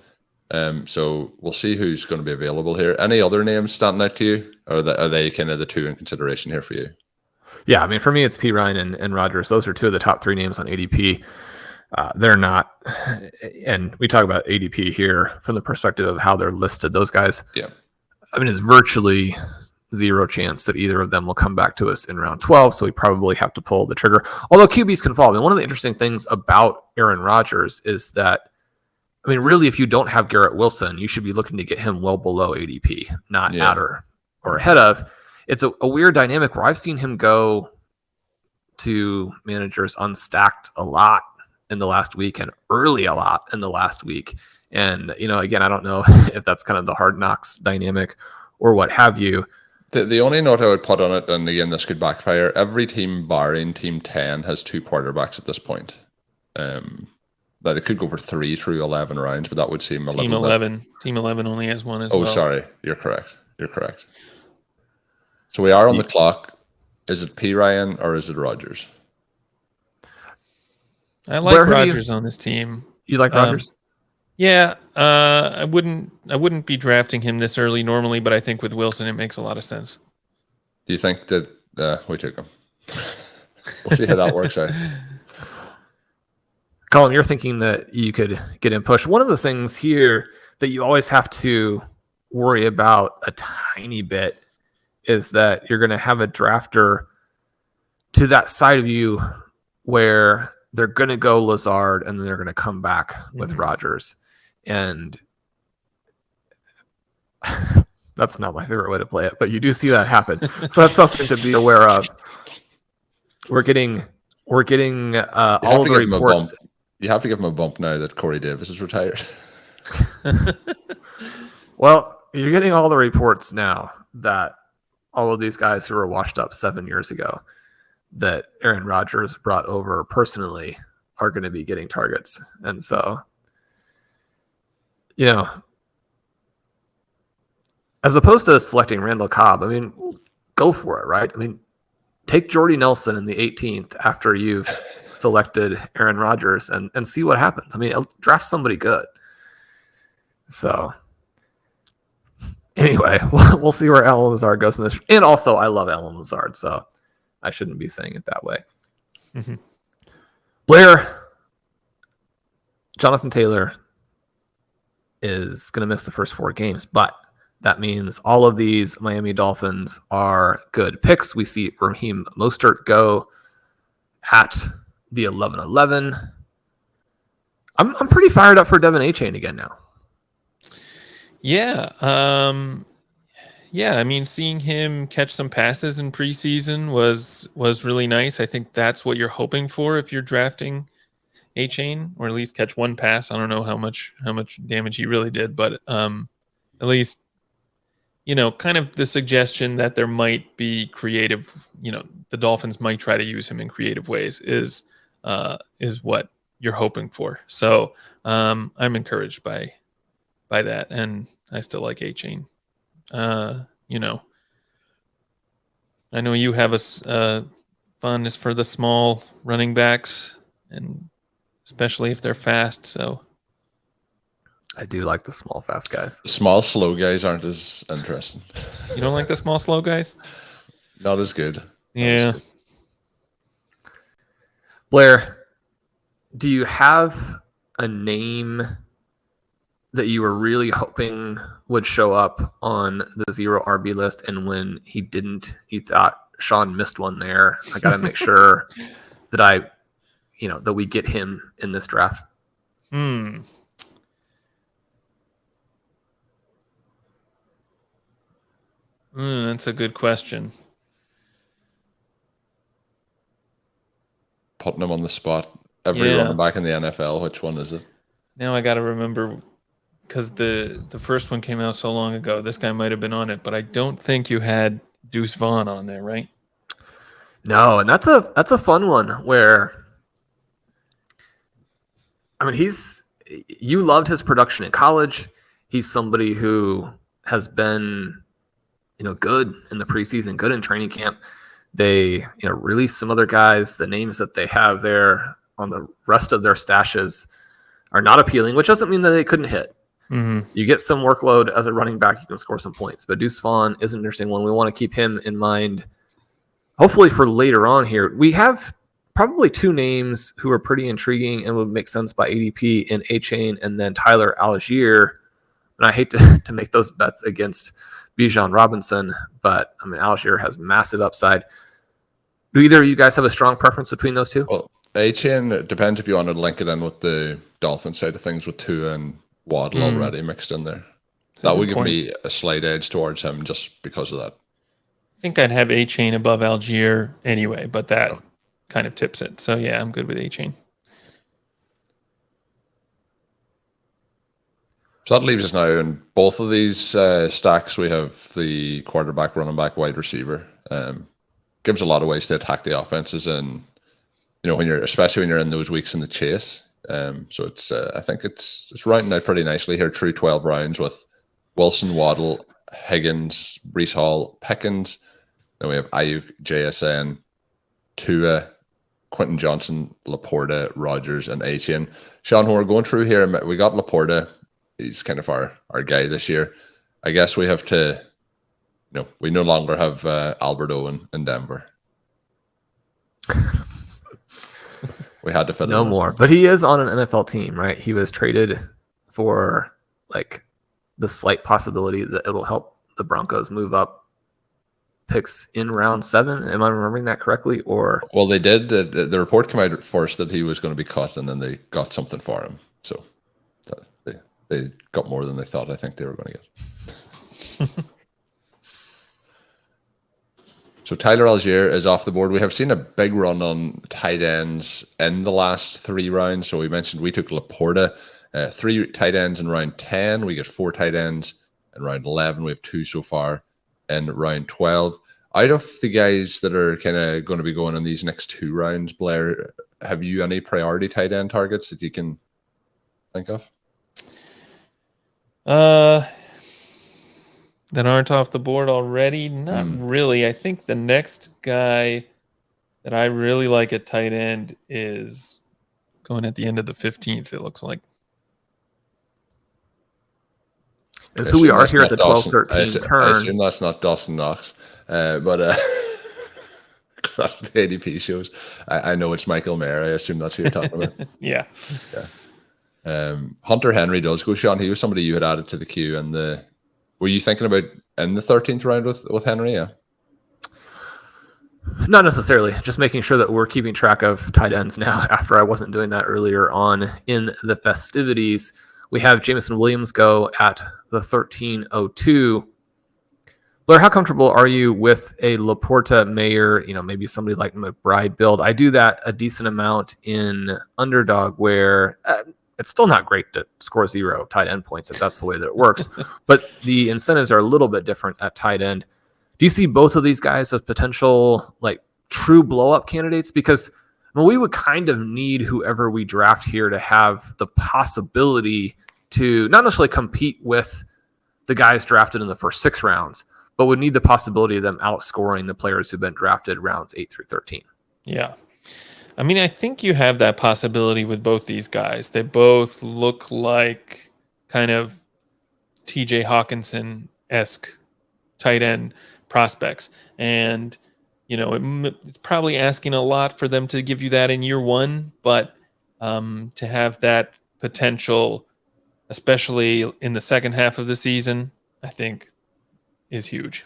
So we'll see who's going to be available here. Any other names standing out to you? Or are they kind of the 2 in consideration here for you? Yeah, I mean, for me, it's P. Ryan and Rodgers. Those are 2 of the top 3 names on ADP. They're not, and we talk about ADP here from the perspective of how they're listed. Those guys, yeah. I mean, it's virtually 0 chance that either of them will come back to us in round 12, so we probably have to pull the trigger. Although QBs can fall. I mean, one of the interesting things about Aaron Rodgers is that, I mean, really, if you don't have Garrett Wilson, you should be looking to get him well below ADP, not at or ahead of. It's a weird dynamic where I've seen him go to managers unstacked a lot in the last week and early a lot in the last week. And, you know, again, I don't know if that's kind of the Hard Knocks dynamic or what have you. The only note I would put on it, and again, this could backfire, every team barring team 10 has 2 quarterbacks at this point. That it could go for 3 through 11 rounds, but that would seem a Team little 11. Bit... Team 11 only has 1 as well. Oh, sorry. You're correct. So we are on the clock. Is it P. Ryan or is it Rodgers? I like Rodgers on this team. You like Rodgers? Yeah. I wouldn't be drafting him this early normally, but I think with Wilson, it makes a lot of sense. Do you think that we took him? We'll see how that works out. Colm, you're thinking that you could get him pushed. One of the things here that you always have to worry about a tiny bit is that you're going to have a drafter to that side of you where they're going to go Lazard and then they're going to come back with Rodgers. And that's not my favorite way to play it, but you do see that happen. So that's something to be aware of. We're getting all of the reports. You have to give him a bump now that Corey Davis is retired. Well, you're getting all the reports now that all of these guys who were washed up 7 years ago that Aaron Rodgers brought over personally are going to be getting targets. And so, you know, as opposed to selecting Randall Cobb, I mean, go for it, right? I mean, take Jordy Nelson in the 18th after you've selected Aaron Rodgers and see what happens. I mean, draft somebody good. So anyway, we'll see where Allen Lazard goes in this. And also, I love Allen Lazard, so I shouldn't be saying it that way. Mm-hmm. Blair, Jonathan Taylor is going to miss the first 4 games, but that means all of these Miami Dolphins are good picks. We see Raheem Mostert go at the 11-11. I'm pretty fired up for Devin A-Chain again now. Yeah. I mean, seeing him catch some passes in preseason was really nice. I think that's what you're hoping for if you're drafting A-Chain, or at least catch 1 pass. I don't know how much damage he really did, but at least kind of the suggestion that there might be creative, the Dolphins might try to use him in creative ways is what you're hoping for. So I'm encouraged by that, and I still like A-Chain. I know you have a fondness for the small running backs, and especially if they're fast. So I do like the small, fast guys. Small, slow guys aren't as interesting. You don't like the small, slow guys? Not as good. Yeah. Blair, do you have a name that you were really hoping would show up on the 0 RB list, and when he didn't, you thought Shawn missed one there? I got to make sure that that we get him in this draft. That's a good question. Putting him on the spot. Every running back in the NFL, which one is it? Now I got to remember, because the first one came out so long ago. This guy might have been on it, but I don't think you had Deuce Vaughn on there, right? No, and that's a fun one where, you loved his production in college. He's somebody who has been, good in the preseason, good in training camp. They, release some other guys. The names that they have there on the rest of their stashes are not appealing, which doesn't mean that they couldn't hit. Mm-hmm. You get some workload as a running back, you can score some points. But Deuce Vaughn is an interesting one. We want to keep him in mind, hopefully for later on here. We have probably two names who are pretty intriguing and would make sense by ADP in A-Chain and then Tyler Algier. And I hate to make those bets against Bijan Robinson, but Algier has massive upside. Do either of you guys have a strong preference between those two? Well, A-Chain, it depends if you want to link it in with the Dolphins side of things with Tua and Waddle already mixed in there. That would give me a slight edge towards him just because of that. I think I'd have A-Chain above Algier anyway, but that kind of tips it. So yeah, I'm good with A-Chain. So that leaves us now in both of these stacks. We have the quarterback, running back, wide receiver. Gives a lot of ways to attack the offenses, and especially when you're in those weeks in the chase. So it's I think it's rounding out pretty nicely here through 12 rounds with Wilson, Waddle, Higgins, Breece Hall, Pickens. Then we have Ayuk, JSN, Tua, Quentin Johnson, Laporta, Rodgers, and A-Chain. Shawn, when we're going through here, we got Laporta. He's kind of our guy this year. I guess we have to, we no longer have Albert Owen in Denver. We had to fit no more. But he is on an NFL team, right? He was traded for the slight possibility that it'll help the Broncos move up picks in round 7. Am I remembering that correctly? Or well, they did. The report came out first that he was going to be cut, and then they got something for him. So they got more than they thought. I think they were going to get. So Tyler Algier is off the board. We have seen a big run on tight ends in the last 3 rounds. So we mentioned we took Laporta, 3 tight ends in round 10. We get 4 tight ends in round 11. We have 2 so far in round 12. Out of the guys that are kind of going to be going in these next 2 rounds, Blair, have you any priority tight end targets that you can think of? That aren't off the board already? Not really. I think the next guy that I really like at tight end is going at the end of the 15th, it looks like. And so we are here at the 12-13 turn. I assume that's not Dawson Knox, but that's what the ADP shows. I know it's Michael Mayer. I assume that's who you're talking about. Yeah. Hunter Henry does go, Shawn. He was somebody you had added to the queue, and were you thinking about in the 13th round with Henry? Yeah. Not necessarily. Just making sure that we're keeping track of tight ends now after I wasn't doing that earlier on in the festivities. We have Jameson Williams go at the 13:02. Blair, how comfortable are you with a Laporta, Mayer, maybe somebody like McBride build? I do that a decent amount in Underdog where It's still not great to score 0 tight end points if that's the way that it works. But the incentives are a little bit different at tight end. Do you see both of these guys as potential like true blow up candidates? Because we would kind of need whoever we draft here to have the possibility to not necessarily compete with the guys drafted in the first 6 rounds, but would need the possibility of them outscoring the players who've been drafted rounds 8 through 13. Yeah. I mean, I think you have that possibility with both these guys. They both look like kind of TJ Hawkinson-esque tight end prospects. And, it's probably asking a lot for them to give you that in year 1, but to have that potential, especially in the second half of the season, I think is huge.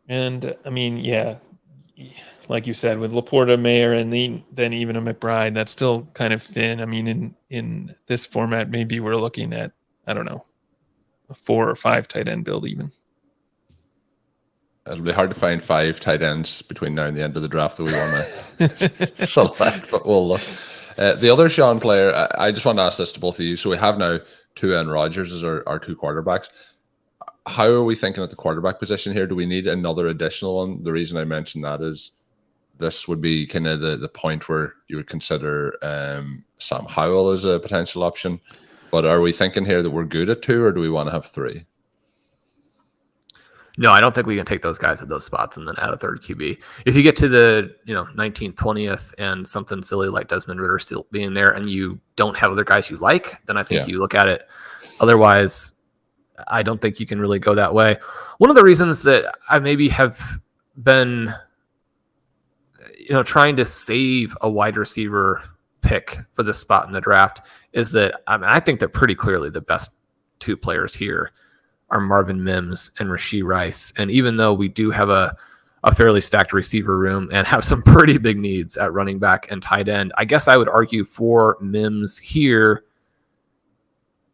And I mean, yeah, like you said, with Laporta, Mayer, and then even a McBride, that's still kind of thin. I mean, in this format, maybe we're looking at, I don't know, a 4 or 5 tight end build even. It'll be hard to find 5 tight ends between now and the end of the draft that we want to select, but we'll look. The other Shawn player, I just want to ask this to both of you. So we have now 2 Aaron Rodgers as our 2 quarterbacks. How are we thinking at the quarterback position here? Do we need another additional one? The reason I mentioned that is this would be kind of the point where you would consider Sam Howell as a potential option. But are we thinking here that we're good at 2, or do we want to have 3? No, I don't think we can take those guys at those spots and then add a third QB. If you get to the 19th, 20th, and something silly like Desmond Ridder still being there, and you don't have other guys you like, then I think you look at it. Otherwise, I don't think you can really go that way. One of the reasons that I maybe have been, trying to save a wide receiver pick for this spot in the draft is that I think that pretty clearly the best 2 players here are Marvin Mims and Rashee Rice. And even though we do have a fairly stacked receiver room and have some pretty big needs at running back and tight end, I guess I would argue for Mims here.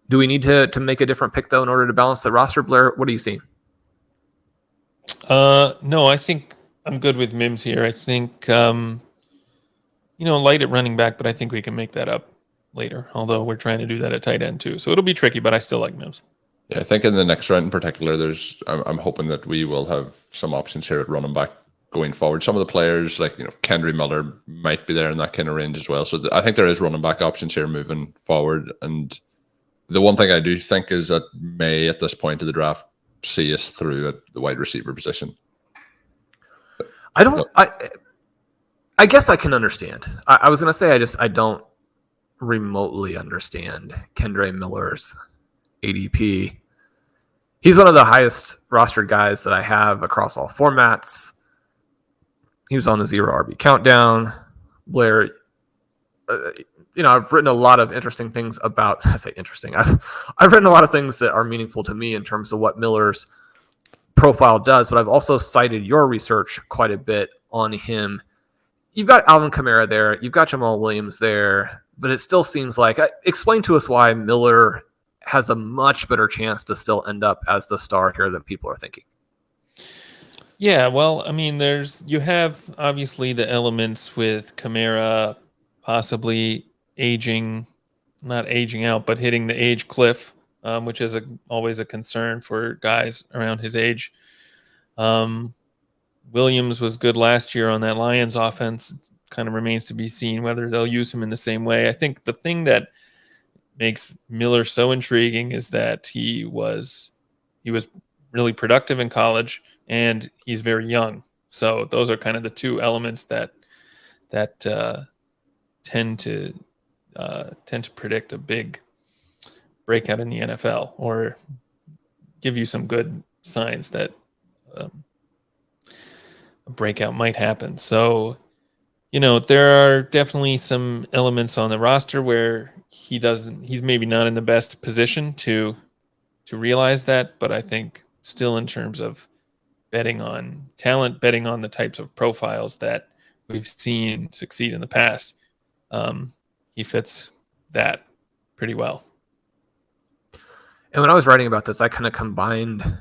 Do we need to make a different pick, though, in order to balance the roster? Blair, what are you seeing? No, I think I'm good with Mims here. I think, light at running back, but I think we can make that up later, although we're trying to do that at tight end too. So it'll be tricky, but I still like Mims. Yeah, I think in the next round in particular, I'm hoping that we will have some options here at running back going forward. Some of the players like, Kendry Miller might be there in that kind of range as well. So I think there is running back options here moving forward. And the one thing I do think is that may, at this point of the draft, see us through at the wide receiver position. I guess I can understand. I was going to say I don't remotely understand Kendry Miller's ADP. He's one of the highest rostered guys that I have across all formats. He was on the 0 RB countdown. Blair, I've written a lot of interesting things about. I say interesting. I've written a lot of things that are meaningful to me in terms of what Miller's profile does, but I've also cited your research quite a bit on him. You've got Alvin Kamara there, you've got Jamal Williams there, but it still seems like, explain to us why Miller has a much better chance to still end up as the star here than people are thinking. Yeah, well, I mean, you have obviously the elements with Kamara possibly not aging out, but hitting the age cliff, which is always a concern for guys around his age. Williams was good last year on that Lions offense. It kind of remains to be seen whether they'll use him in the same way. I think the thing that makes Miller so intriguing is that he was really productive in college and he's very young. So those are kind of the 2 elements that tend to predict a big breakout in the NFL or give you some good signs that a breakout might happen. So, there are definitely some elements on the roster where he's maybe not in the best position to realize that, but I think still in terms of betting on talent, betting on the types of profiles that we've seen succeed in the past, he fits that pretty well. And when I was writing about this, I kind of combined,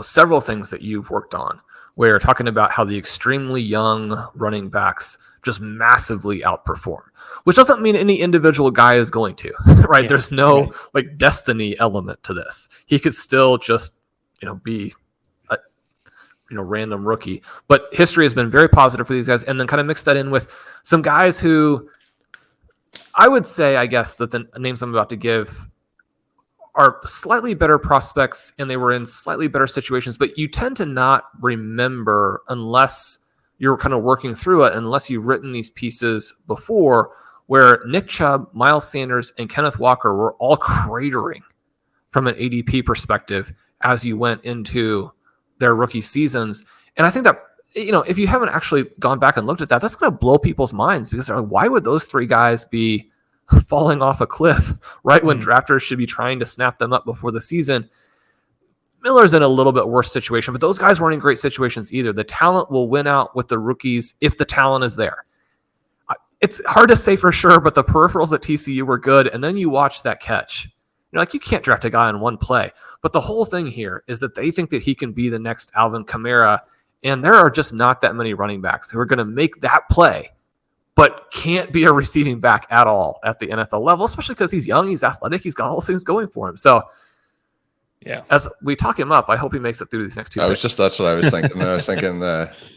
several things that you've worked on where you're talking about how the extremely young running backs just massively outperform, which doesn't mean any individual guy is going to, right? Yeah, There's no right. like destiny element to this. He could still just, be a, random rookie, but history has been very positive for these guys. And then kind of mix that in with some guys who I would say, I guess that the names I'm about to give are slightly better prospects and they were in slightly better situations, but you tend to not remember unless you're kind of working through it, unless you've written these pieces before, where Nick Chubb, Miles Sanders, and Kenneth Walker were all cratering from an ADP perspective as you went into their rookie seasons. And I think that, if you haven't actually gone back and looked at that, that's going to blow people's minds, because they're like, why would those three guys be falling off a cliff right when drafters should be trying to snap them up before the season? Miller's in a little bit worse situation, but those guys weren't in great situations either. The talent will win out with the rookies if the talent is there. It's hard to say for sure, but the peripherals at TCU were good. And then you watch that catch. You're like, you can't draft a guy on one play. But the whole thing here is that they think that he can be the next Alvin Kamara. And there are just not that many running backs who are going to make that play, but can't be a receiving back at all at the NFL level, especially because he's young, he's athletic, he's got all things going for him. So, yeah, as we talk him up, I hope he makes it through these next two. That's what I was thinking. I was thinking,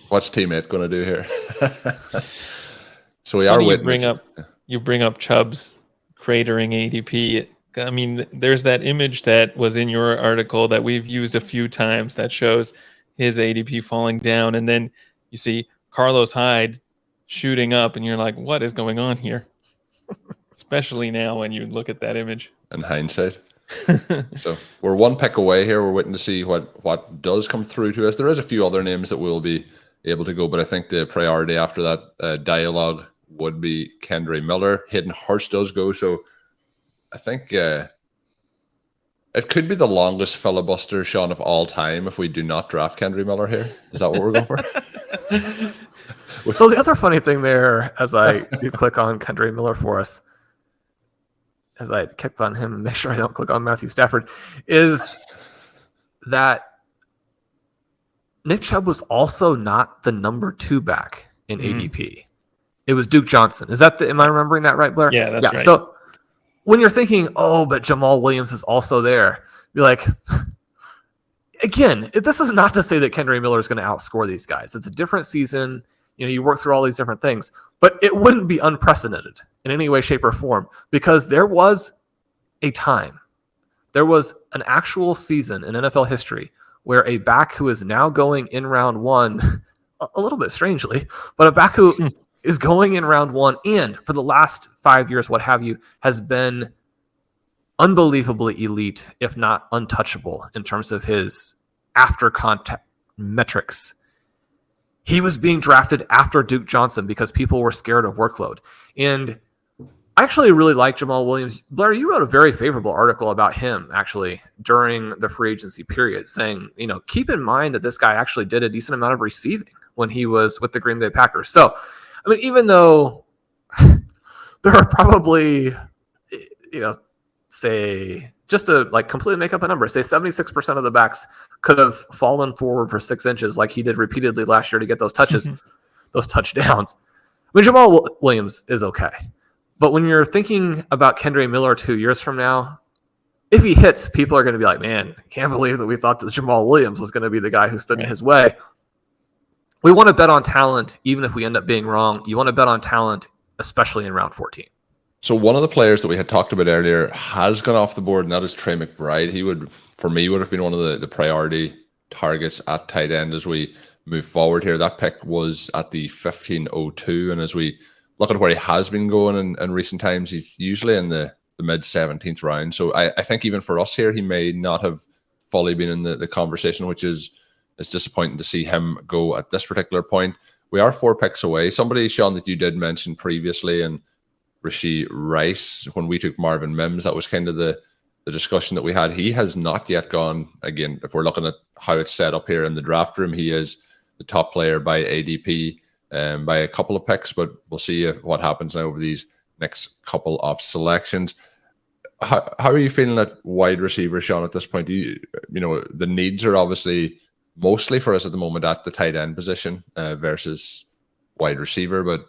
what's teammate going to do here? So we are waiting. You bring up Chubb's cratering ADP. I mean, there's that image that was in your article that we've used a few times that shows his ADP falling down, and then you see Carlos Hyde shooting up, and you're like, what is going on here? Especially now when you look at that image. In hindsight. So we're one pick away here. We're waiting to see what does come through to us. There is a few other names that we'll be able to go, but I think the priority after that dialogue would be Kendre Miller. Hayden Hurst does go, so I think it could be the longest filibuster, Shawn, of all time if we do not draft Kendre Miller here. Is that what we're going for? So the other funny thing there, as you click on Kendre Miller for us, as I click on him and make sure I don't click on Matthew Stafford, is that Nick Chubb was also not the number 2 back in ADP. It was Duke Johnson. Am I remembering that right, Blair? Yeah, that's right. So when you're thinking, oh, but Jamal Williams is also there, you're like, again, this is not to say that Kendre Miller is going to outscore these guys. It's a different season. You work through all these different things, but it wouldn't be unprecedented in any way, shape, or form, because there was an actual season in NFL history where a back who is now going in round 1, a little bit strangely, but a back who is going in round 1 and for the last 5 years, what have you, has been unbelievably elite, if not untouchable in terms of his after contact metrics. He was being drafted after Duke Johnson because people were scared of workload. And I actually really like Jamal Williams. Blair, you wrote a very favorable article about him actually during the free agency period, saying, keep in mind that this guy actually did a decent amount of receiving when he was with the Green Bay Packers. So, I mean, even though there are probably, say, just to completely make up a number, say 76% of the backs could have fallen forward for 6 inches like he did repeatedly last year to get those touches, those touchdowns. I mean, Jamal Williams is okay. But when you're thinking about Kendre Miller 2 years from now, if he hits, people are going to be like, man, I can't believe that we thought that Jamal Williams was going to be the guy who stood in his way. We want to bet on talent, even if we end up being wrong. You want to bet on talent, especially in round 14. So one of the players that we had talked about earlier has gone off the board, and that is Trey McBride. He would have been one of the priority targets at tight end as we move forward here. That pick was at the 1502, and as we look at where he has been going in recent times, he's usually in the mid 17th round. So I think even for us here, he may not have fully been in the conversation, which is disappointing to see him go at this particular point. We are 4 picks away. Somebody, Shawn, that you did mention previously, and Rashee Rice, when we took Marvin Mims, that was kind of the discussion that we had. He has not yet gone. Again, if we're looking at how it's set up here in the draft room, he is the top player by ADP by a couple of picks, but we'll see what happens now over these next couple of selections. How are you feeling at wide receiver, Shawn, at this point? The needs are obviously mostly for us at the moment at the tight end position versus wide receiver. But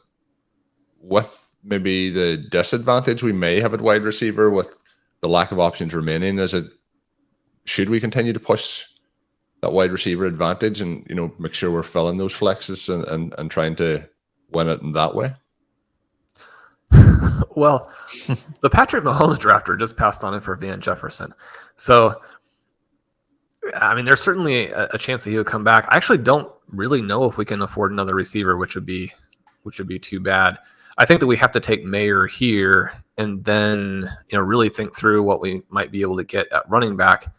with maybe the disadvantage we may have at wide receiver with the lack of options remaining, should we continue to push that wide receiver advantage and make sure we're filling those flexes and trying to win it in that way? Well, the Patrick Mahomes drafter just passed on it for Van Jefferson. So, I mean, there's certainly a chance that he would come back. I actually don't really know if we can afford another receiver, which would be too bad. I think that we have to take Mayer here and then, really think through what we might be able to get at running back.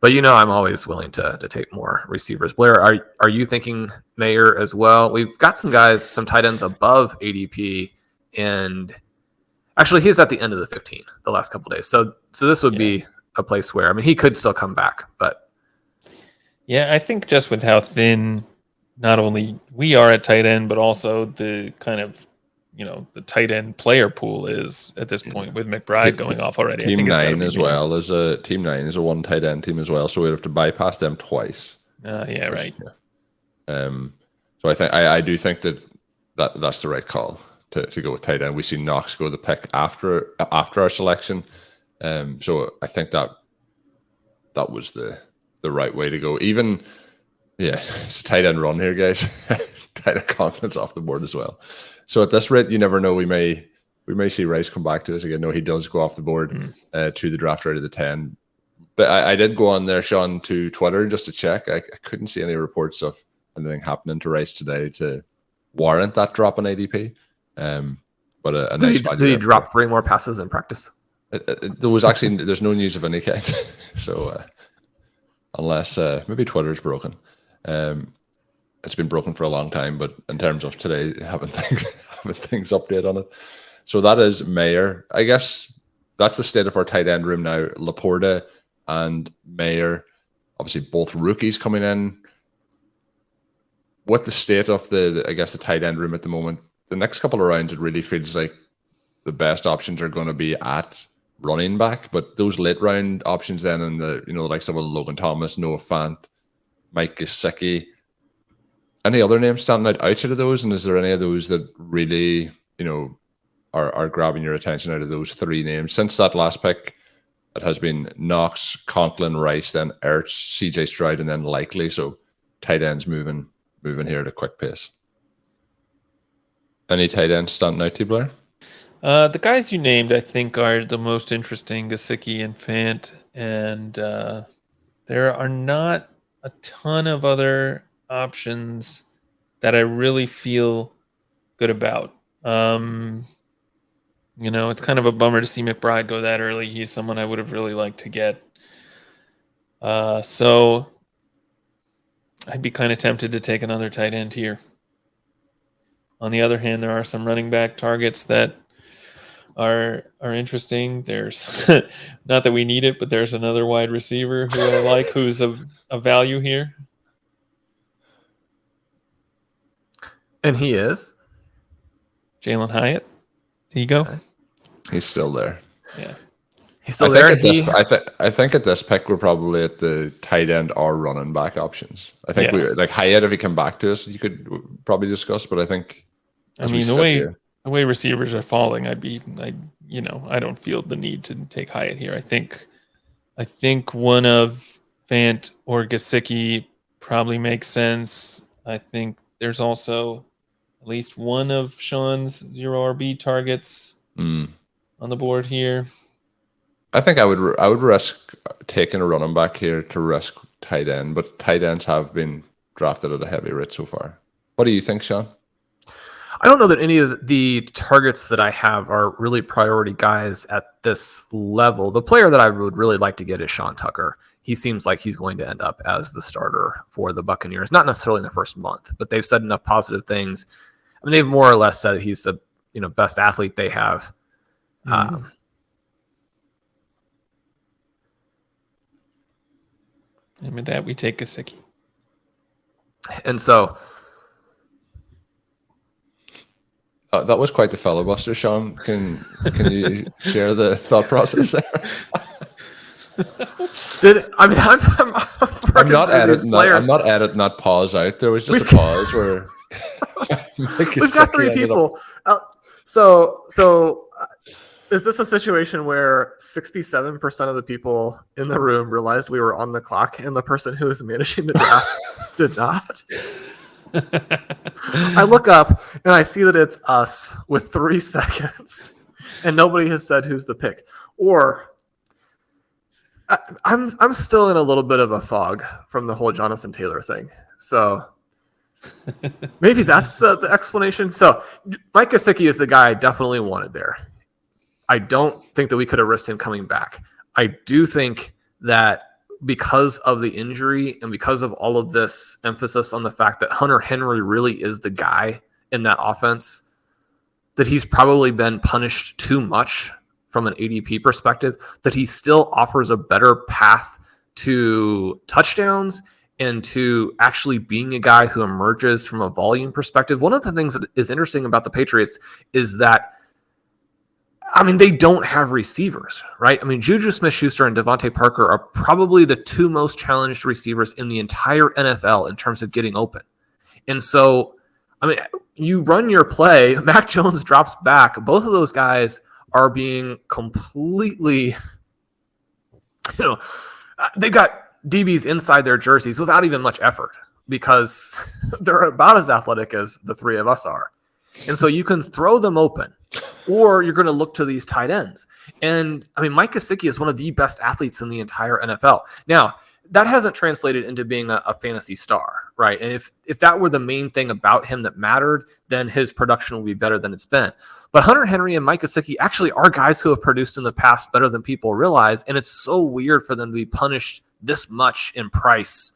But I'm always willing to take more receivers. Blair, are you thinking Mayer as well? We've got some guys, some tight ends above ADP, and actually he's at the end of the 15 the last couple of days. So this would be a place where, I mean, he could still come back, but yeah, I think just with how thin not only we are at tight end, but also the kind of the tight end player pool is at this point with McBride going off already. Team 9 as well as Team 9 is a one tight end team as well, so we'd have to bypass them twice. Yeah, right. So I do think that's the right call to go with tight end. We see Knox go the pick after our selection, so I think that was the right way to go. Even it's a tight end run here, guys. Tight end confidence off the board as well. So at this rate, you never know. We may see Rice come back to us again. No, he does go off the board to the draft right of the 10. But I did go on there, Shawn, to Twitter just to check. I couldn't see any reports of anything happening to Rice today to warrant that drop in ADP. But a nice value. Did he drop 3 more passes in practice? There's no news of any kind. So unless maybe Twitter's broken. It's been broken for a long time, but in terms of today, having things update on it. So that is Mayer. I guess that's the state of our tight end room now. Laporta and Mayer, obviously both rookies coming in. What the state of the tight end room at the moment, the next couple of rounds, it really feels like the best options are going to be at running back, but those late round options then, and the likes of Logan Thomas, Noah Fant, Mike Gesicki, any other names standing out outside of those? And is there any of those that really, are grabbing your attention out of those 3 names? Since that last pick, it has been Knox, Conklin, Rice, then Ertz, CJ Stroud, and then Likely. So tight ends moving here at a quick pace. Any tight ends standing out to you, Blair? The guys you named, I think, are the most interesting, Gesicki and Fant. And there are not a ton of other options that I really feel good about. It's kind of a bummer to see McBride go that early. He's someone I would have really liked to get. So I'd be kind of tempted to take another tight end here. On the other hand, there are some running back targets that are interesting. There's not that we need it, but there's another wide receiver who I like, who's a value here. And he is Jalen Hyatt. There you go. Okay. He's still there. Yeah. He's still there. I think at this pick, we're probably at the tight end or running back options. I think we like Hyatt, if he come back to us, you could probably discuss, but I think the way receivers are falling, I don't feel the need to take Hyatt here. I think one of Fant or Gesicki probably makes sense. I think there's also at least one of Shawn's 0 RB targets on the board here. I think I would risk taking a running back here to risk tight end, but tight ends have been drafted at a heavy rate so far. What do you think, Shawn? I don't know that any of the targets that I have are really priority guys at this level. The player that I would really like to get is Sean Tucker. He seems like he's going to end up as the starter for the Buccaneers, not necessarily in the first month, but they've said enough positive things. I mean, they've more or less said he's the best athlete they have. And with that, we take Gesicki. And so that was quite the filibuster, Shawn. Can you share the thought process there? I'm not through these editing that. players. I'm not editing that pause out. There was just a pause where we've got three people. Is this a situation where 67% of the people in the room realized we were on the clock and the person who was managing the draft did not? I look up and I see that it's us with 3 seconds and nobody has said who's the pick. Or I'm still in a little bit of a fog from the whole Jonathan Taylor thing. So maybe that's the explanation. So Mike Gesicki is the guy I definitely wanted there. I don't think that we could have risked him coming back. I do think that because of the injury and because of all of this emphasis on the fact that Hunter Henry really is the guy in that offense, that he's probably been punished too much from an ADP perspective, that he still offers a better path to touchdowns and to actually being a guy who emerges from a volume perspective. One of the things that is interesting about the Patriots is that, I mean, they don't have receivers, right? I mean, Juju Smith-Schuster and Devontae Parker are probably the 2 most challenged receivers in the entire NFL in terms of getting open. And so, I mean, you run your play, Mac Jones drops back. Both of those guys are being completely, they've got DBs inside their jerseys without even much effort because they're about as athletic as the 3 of us are. And so you can throw them open, or you're going to look to these tight ends. And I mean, Mike Gesicki is one of the best athletes in the entire NFL. Now, that hasn't translated into being a fantasy star, right? And if that were the main thing about him that mattered, then his production will be better than it's been. But Hunter Henry and Mike Gesicki actually are guys who have produced in the past better than people realize. And it's so weird for them to be punished this much in price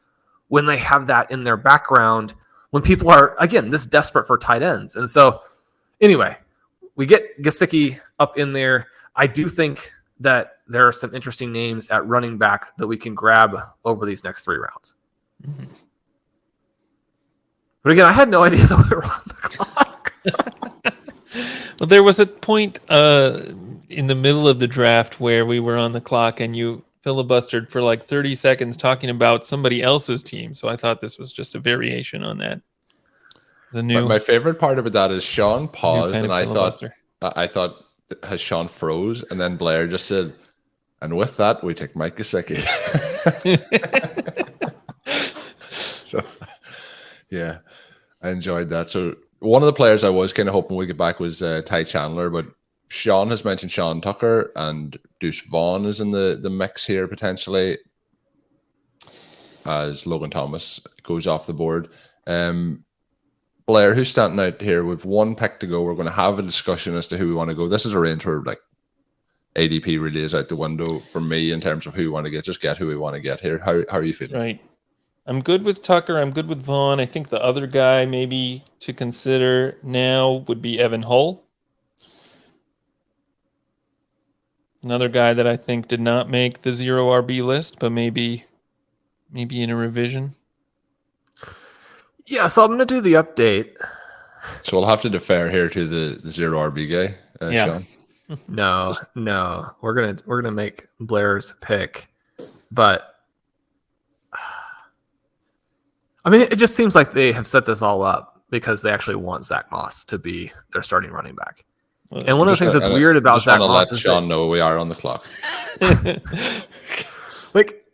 when they have that in their background, when people are, again, this desperate for tight ends. And so anyway, we get Gesicki up in there. I do think that there are some interesting names at running back that we can grab over these next 3 rounds. Mm-hmm. But again, I had no idea that we were on the clock. Well, there was a point in the middle of the draft where we were on the clock and you filibustered for like 30 seconds talking about somebody else's team. So I thought this was just a variation on that. My favorite part about that is Shawn paused and I thought, has Shawn froze? And then Blair just said, and with that, we take Mike Gesicki. So, yeah, I enjoyed that. So one of the players I was kind of hoping we get back was Ty Chandler, but Shawn has mentioned Sean Tucker and Deuce Vaughn is in the mix here potentially as Logan Thomas goes off the board. Blair, who's standing out here? We've 1 pick to go. We're going to have a discussion as to who we want to go. This is a range where like ADP really is out the window for me in terms of who we want to get. Just get who we want to get here. How are you feeling? Right. I'm good with Tucker. I'm good with Vaughn. I think the other guy maybe to consider now would be Evan Hull. Another guy that I think did not make the 0 RB list, but maybe in a revision. Yeah, so I'm going to do the update. So we'll have to defer here to the 0 RB guy, yeah. Shawn. No. We're gonna make Blair's pick, but I mean, it just seems like they have set this all up because they actually want Zach Moss to be their starting running back. And one of the things that's weird about Zach Moss is Shawn know we are on the clock. Like,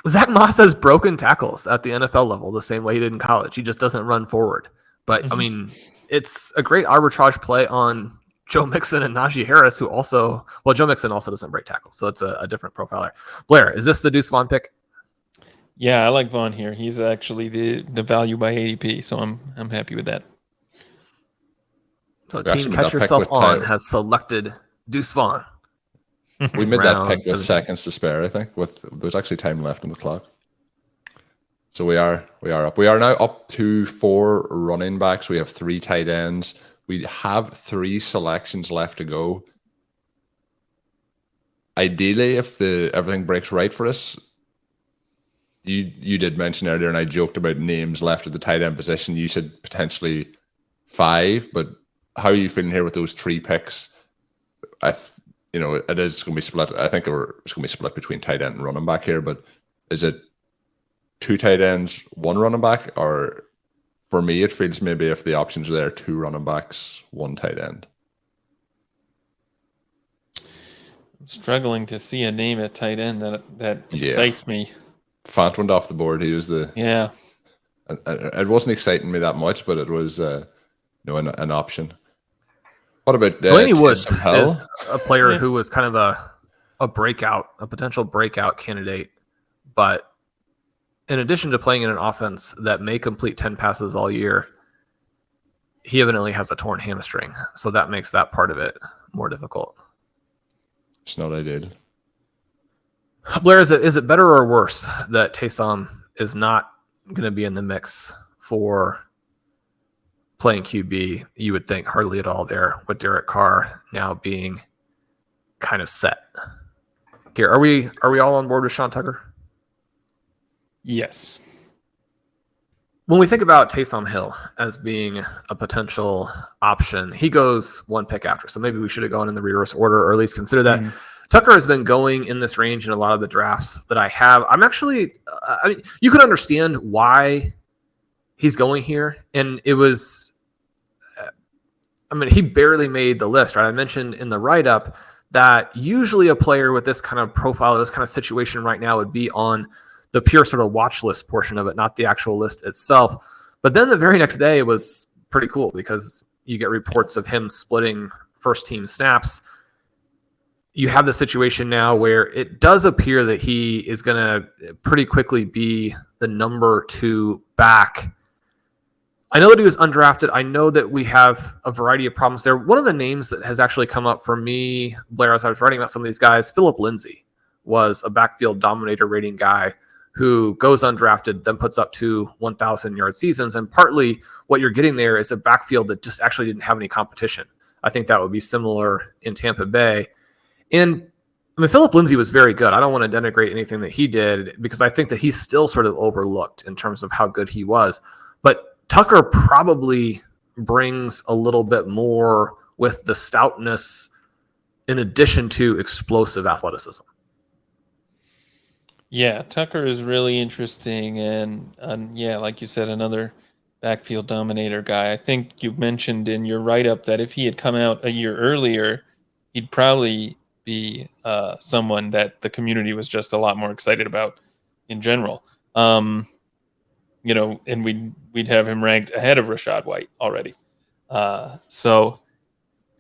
Zach Moss has broken tackles at the NFL level the same way he did in college. He just doesn't run forward. But, I mean, it's a great arbitrage play on Joe Mixon and Najee Harris, who also, well, Joe Mixon also doesn't break tackles, so it's a different profiler. Blair, is this the Deuce Vaughn pick? Yeah, I like Vaughn here. He's actually the value by ADP, so I'm happy with that. So Team Catch Yourself On has selected Deuce Vaughn. We made that pick with seconds to spare, I think. There's actually time left on the clock. So we are up. We are now up to 4 running backs. We have 3 tight ends. We have 3 selections left to go. Ideally, if everything breaks right for us, you did mention earlier, and I joked about names left at the tight end position. You said potentially 5, but how are you feeling here with those 3 picks? It is going to be split. I think it's going to be split between tight end and running back here, but is it 2 tight ends, 1 running back, or for me, it feels maybe if the options are there, 2 running backs, 1 tight end. I'm struggling to see a name at tight end that excites me. Fant went off the board. He was the It wasn't exciting me that much, but it was an option. What about Delaney Woods is a player who was kind of a potential breakout candidate, but in addition to playing in an offense that may complete 10 passes all year, he evidently has a torn hamstring, so that makes that part of it more difficult. It's not ideal. Blair, is it better or worse that Taysom is not going to be in the mix for playing QB? You would think hardly at all there, with Derek Carr now being kind of set. Here, are we all on board with Sean Tucker? Yes. When we think about Taysom Hill as being a potential option, he goes 1 pick after. So maybe we should have gone in the reverse order, or at least consider that. Tucker has been going in this range in a lot of the drafts that I have. I'm actually, you could understand why he's going here. And it was, he barely made the list, right? I mentioned in the write-up that usually a player with this kind of profile, this kind of situation right now would be on the pure sort of watch list portion of it, not the actual list itself. But then the very next day it was pretty cool because you get reports of him splitting first team snaps. You have the situation now where it does appear that he is going to pretty quickly be the number 2 back. I know that he was undrafted. I know that we have a variety of problems there. One of the names that has actually come up for me, Blair, as I was writing about some of these guys, Philip Lindsay was a backfield dominator rating guy who goes undrafted, then puts up 2 1,000-yard seasons. And partly what you're getting there is a backfield that just actually didn't have any competition. I think that would be similar in Tampa Bay. And Philip Lindsay was very good. I don't want to denigrate anything that he did because I think that he's still sort of overlooked in terms of how good he was. But Tucker probably brings a little bit more with the stoutness in addition to explosive athleticism. Yeah, Tucker is really interesting. And like you said, another backfield dominator guy. I think you mentioned in your write-up that if he had come out a year earlier, he'd probably be someone that the community was just a lot more excited about in general. And we'd have him ranked ahead of Rachaad White already. So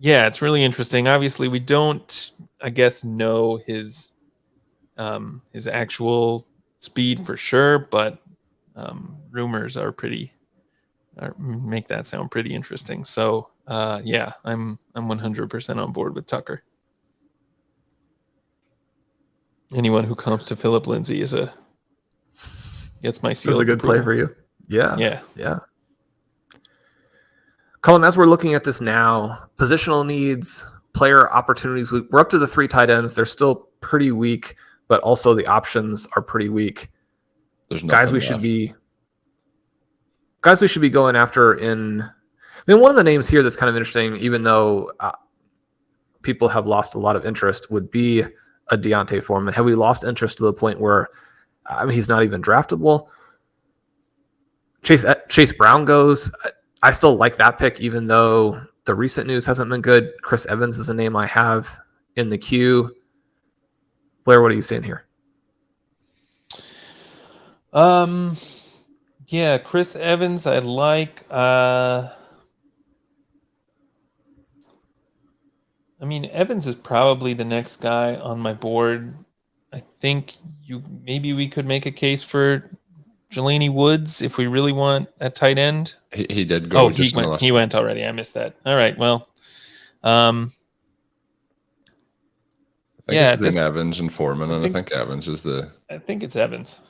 it's really interesting. Obviously, we don't, I guess, know his actual speed for sure, but rumors make that sound pretty interesting. So I'm 100% on board with Tucker. Anyone who comes to Philip Lindsay gets my seal. That's a good play for you. Yeah. Colm, as we're looking at this now, positional needs, player opportunities, we're up to the 3 tight ends. They're still pretty weak, but also the options are pretty weak. There's guys we should be going after one of the names here that's kind of interesting, even though people have lost a lot of interest, would be a Deontay Foreman. Have we lost interest to the point where he's not even draftable? Chase Brown goes. I still like that pick, even though the recent news hasn't been good. Chris Evans is a name I have in the queue. Blair, what are you seeing here? Chris Evans I like. Evans is probably the next guy on my board. I think maybe we could make a case for Jelani Woods if we really want a tight end. He did go. He went already. I missed that. All right. Well, I think it's Evans and Foreman, and I think Evans is the. I think it's Evans.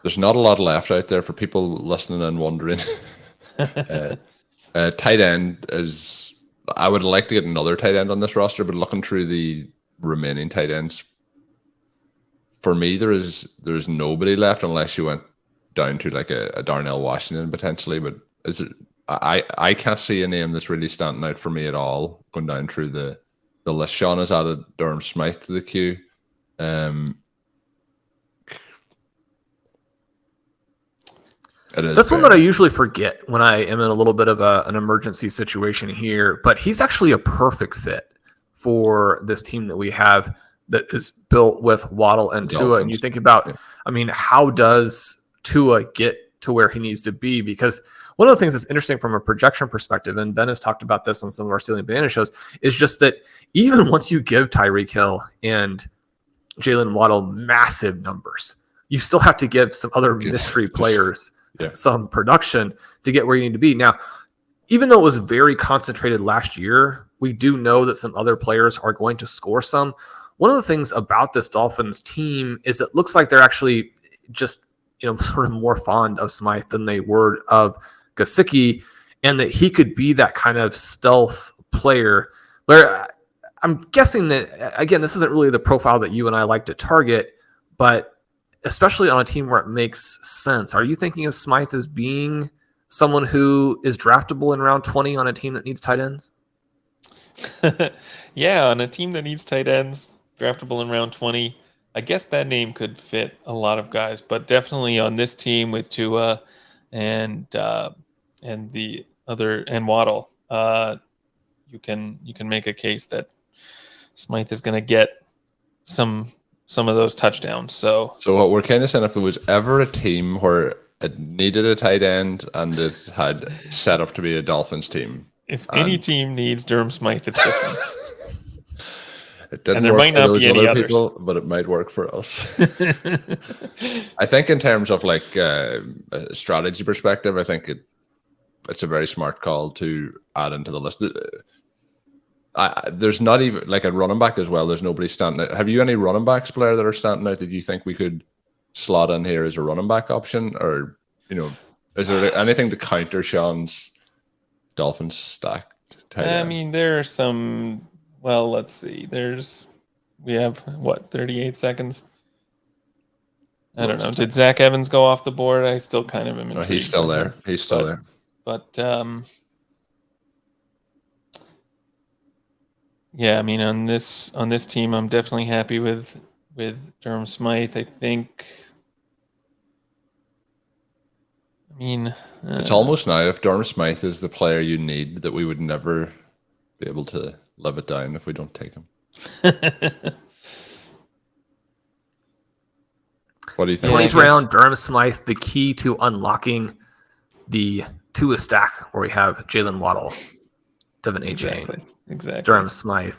There's not a lot left out there for people listening and wondering. Tight end is. I would like to get another tight end on this roster, but looking through the remaining tight ends, for me, there's nobody left unless you went down to like a Darnell Washington potentially. But I can't see a name that's really standing out for me at all going down through the list. Sean has added Durham Smythe to the queue. That's one that I usually forget when I am in a little bit of an emergency situation here, but he's actually a perfect fit for this team that we have that is built with Waddle and Tua. And you think about, I mean, how does Tua get to where he needs to be? Because one of the things that's interesting from a projection perspective, and Ben has talked about this on some of our Stealing Banana shows, is just that even once you give Tyreek Hill and Jalen Waddle massive numbers, you still have to give some other mystery players some production to get where you need to be. Now, even though it was very concentrated last year, we do know that some other players are going to score some. One of the things about this Dolphins team is it looks like they're actually just, sort of more fond of Smythe than they were of Gesicki, and that he could be that kind of stealth player where I'm guessing that, again, this isn't really the profile that you and I like to target, but especially on a team where it makes sense. Are you thinking of Smythe as being someone who is draftable in round 20 on a team that needs tight ends? Yeah, on a team that needs tight ends, draftable in round 20. I guess that name could fit a lot of guys, but definitely on this team with Tua and the other and Waddle, you can make a case that Smythe is going to get some of those touchdowns. So what we're kind of saying, if there was ever a team where it needed a tight end and it had set up to be a Dolphins team, if any team needs Durham Smythe, it's this one. It didn't and there work might for not those be any other others. people, but it might work for us. I think in terms of like a strategy perspective, I think it's a very smart call to add into the list. There's not even like a running back as well. There's nobody standing out. Have you any running backs, Blair, that are standing out that you think we could slot in here as a running back option? Or, is there anything to counter Shawn's Dolphins stacked tight end? I mean, there are some. Well, let's see. We have 38 seconds. I don't know. Did Zach Evans go off the board? I still kind of am intrigued. He's still there. He's still there. But yeah, I mean, on this team, I'm definitely happy with Durham Smythe. I think. I mean, it's almost now if Durham Smythe is the player you need, that we would never be able to live it down if we don't take him. What do you think? 20th round, Durham Smythe, the key to unlocking the Tua stack where we have Jalen Waddle, Devin Achane, exactly. Durham Smythe.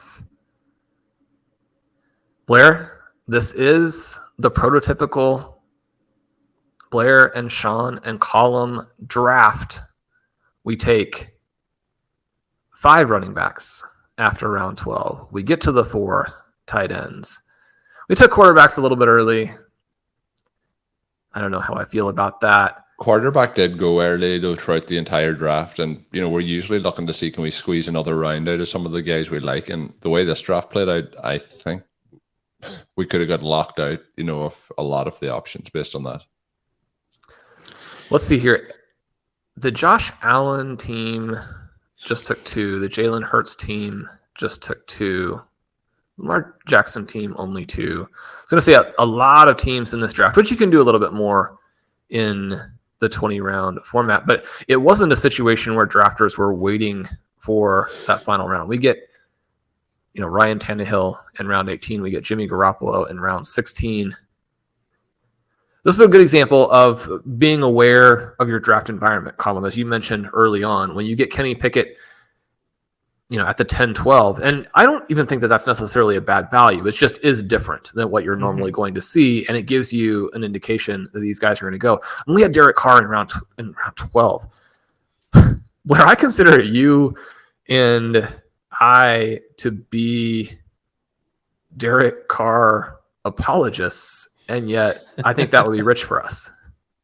Blair, this is the prototypical Blair and Shawn and Colm draft. We take 5 running backs after round 12. We get to the 4 tight ends. We took quarterbacks a little bit early. I don't know how I feel about that. Quarterback did go early though throughout the entire draft, and we're usually looking to see can we squeeze another round out of some of the guys we like. And the way this draft played out, I think we could have got locked out, of a lot of the options based on that. Let's see here. The Josh Allen team just took 2. The Jalen Hurts team just took 2. Lamar Jackson team only 2. I was going to say a lot of teams in this draft, but you can do a little bit more in the 20-round format. But it wasn't a situation where drafters were waiting for that final round. We get, Ryan Tannehill in round 18. We get Jimmy Garoppolo in round 16. This is a good example of being aware of your draft environment, Colm, as you mentioned early on. When you get Kenny Pickett, at the 10-12, and I don't even think that that's necessarily a bad value. It just is different than what you're normally going to see, and it gives you an indication that these guys are going to go. And we had Derek Carr in round 12. Where I consider you and I to be Derek Carr apologists, and yet I think that would be rich for us.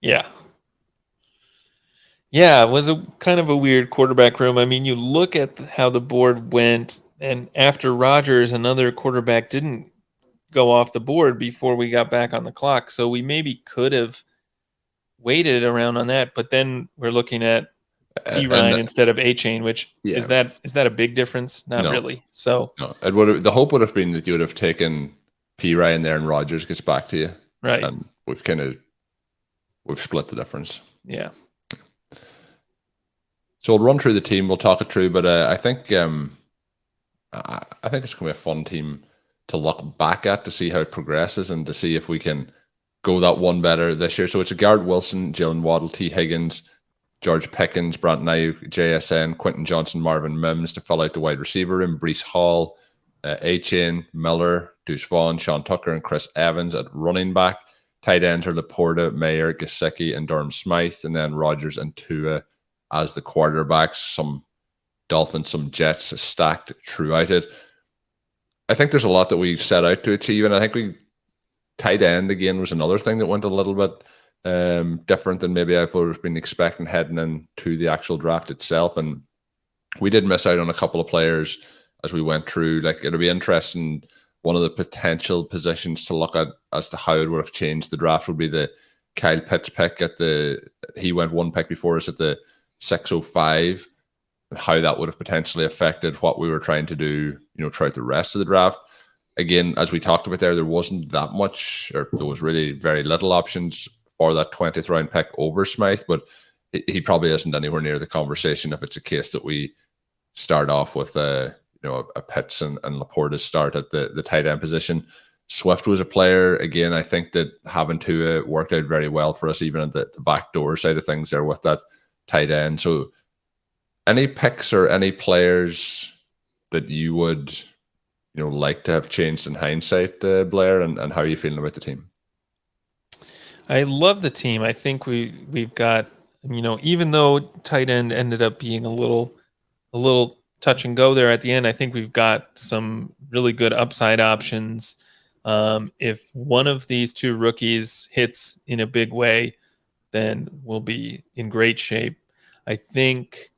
Yeah. Yeah, it was a kind of a weird quarterback room. I mean, you look at how the board went, and after Rodgers, another quarterback didn't go off the board before we got back on the clock. So we maybe could have waited around on that, but then we're looking at Ryan instead of Achane, which is that a big difference? Not really. So no, the hope would have been that you would have taken P-Ray and Aaron Rodgers gets back to you. Right. And we've split the difference. Yeah. So we'll run through the team. We'll talk it through, but I think it's going to be a fun team to look back at to see how it progresses and to see if we can go that one better this year. So it's a Garrett Wilson, Jalen Waddle, T. Higgins, George Pickens, Brandon Ayuk, JSN, Quentin Johnson, Marvin Mims to fill out the wide receiver room, Breece Hall, A-Chain, Miller, Deuce Vaughn, Sean Tucker, and Chris Evans at running back. Tight ends are Laporta, Mayer, Gesicki, and Durham Smythe, and then Rodgers and Tua as the quarterbacks. Some Dolphins, some Jets stacked throughout it. I think there's a lot that we set out to achieve, and I think tight end again was another thing that went a little bit different than maybe I would have been expecting heading into the actual draft itself. And we did miss out on a couple of players as we went through. Like, it'll be interesting. One of the potential positions to look at as to how it would have changed the draft would be the Kyle Pitts pick he went one pick before us at the 605, and how that would have potentially affected what we were trying to do, throughout the rest of the draft. Again, as we talked about there wasn't that much, or there was really very little options for that 20th round pick over Smythe, but he probably isn't anywhere near the conversation if it's a case that we start off with a Pitts and Laporta start at the tight end position. Swift was a player, again, I think that having to worked out very well for us, even at the back door side of things there with that tight end. So any picks or any players that you would like to have changed in hindsight, Blair, and how are you feeling about the team? I love the team. I think we've got, even though tight end ended up being a little touch and go there at the end, I think we've got some really good upside options. If one of these two rookies hits in a big way, then we'll be in great shape. I think,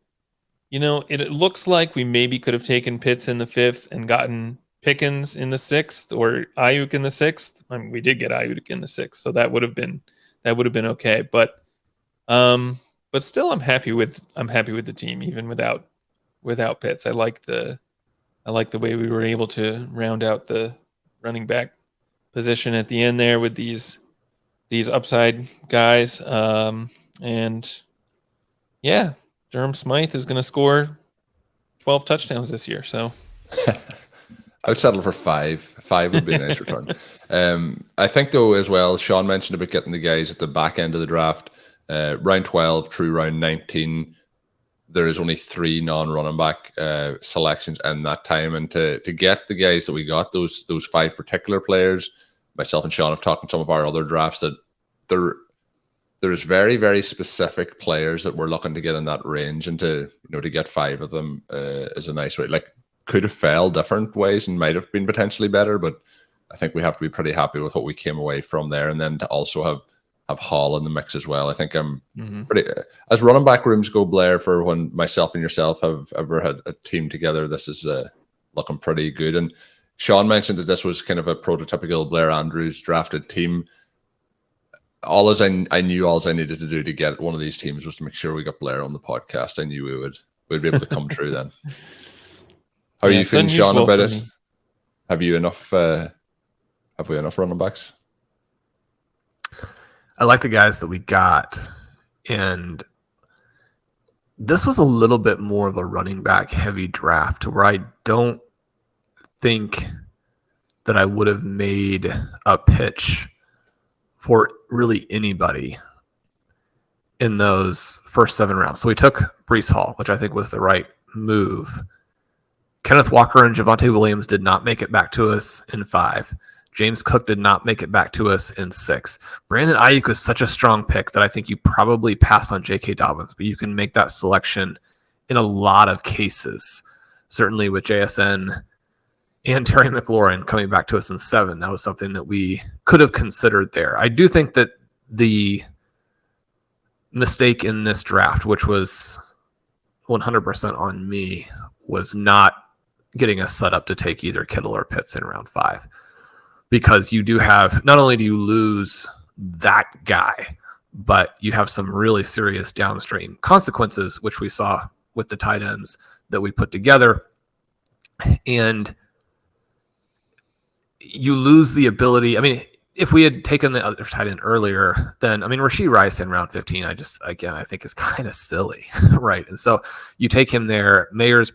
it looks like we maybe could have taken Pitts in the 5th and gotten Pickens in the 6th or Ayuk in the 6th. I mean, we did get Ayuk in the 6th, so that would have been okay. But still, I'm happy with the team even without Pitts. I like the way we were able to round out the running back position at the end there with these upside guys. And yeah, Durham Smythe is going to score 12 touchdowns this year. So I would settle for 5. 5 would be a nice return. I think, though, as well, Shawn mentioned about getting the guys at the back end of the draft. Round 12 through round 19, there is only 3 non-running back selections in that time. And to get the guys that we got, those 5 particular players, myself and Shawn have talked in some of our other drafts that there's very, very specific players that we're looking to get in that range, and to get 5 of them is a nice way. Like, could have fell different ways and might have been potentially better, but I think we have to be pretty happy with what we came away from there. And then to also have Hall in the mix as well. I think I'm pretty, as running back rooms go, Blair, for when myself and yourself have ever had a team together, this is looking pretty good. And Shawn mentioned that this was kind of a prototypical Blair Andrews drafted team. All I needed to do to get one of these teams was to make sure we got Blair on the podcast. I knew we'd be able to come through then. How are you feeling, Shawn, about it? Have we enough running backs? I like the guys that we got, and this was a little bit more of a running back heavy draft where I don't think that I would have made a pitch for really anybody in those first 7 rounds. So we took Breece Hall, which I think was the right move. Kenneth Walker and Javonte Williams did not make it back to us in 5. James Cook did not make it back to us in 6. Brandon Ayuk was such a strong pick that I think you probably pass on J.K. Dobbins, but you can make that selection in a lot of cases. Certainly with JSN and Terry McLaurin coming back to us in 7, that was something that we could have considered there. I do think that the mistake in this draft, which was 100% on me, was not getting us set up to take either Kittle or Pitts in round 5. Because you do have, not only do you lose that guy, but you have some really serious downstream consequences, which we saw with the tight ends that we put together. And you lose the ability. I mean, if we had taken the other tight end earlier, then I mean, Rashee Rice in round 15, I think is kind of silly, right? And so you take him there. Mayer's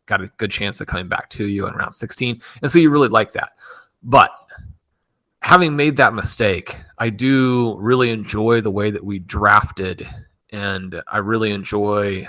got a good chance of coming back to you in round 16, and so you really like that. But having made that mistake, I do really enjoy the way that we drafted, and I really enjoy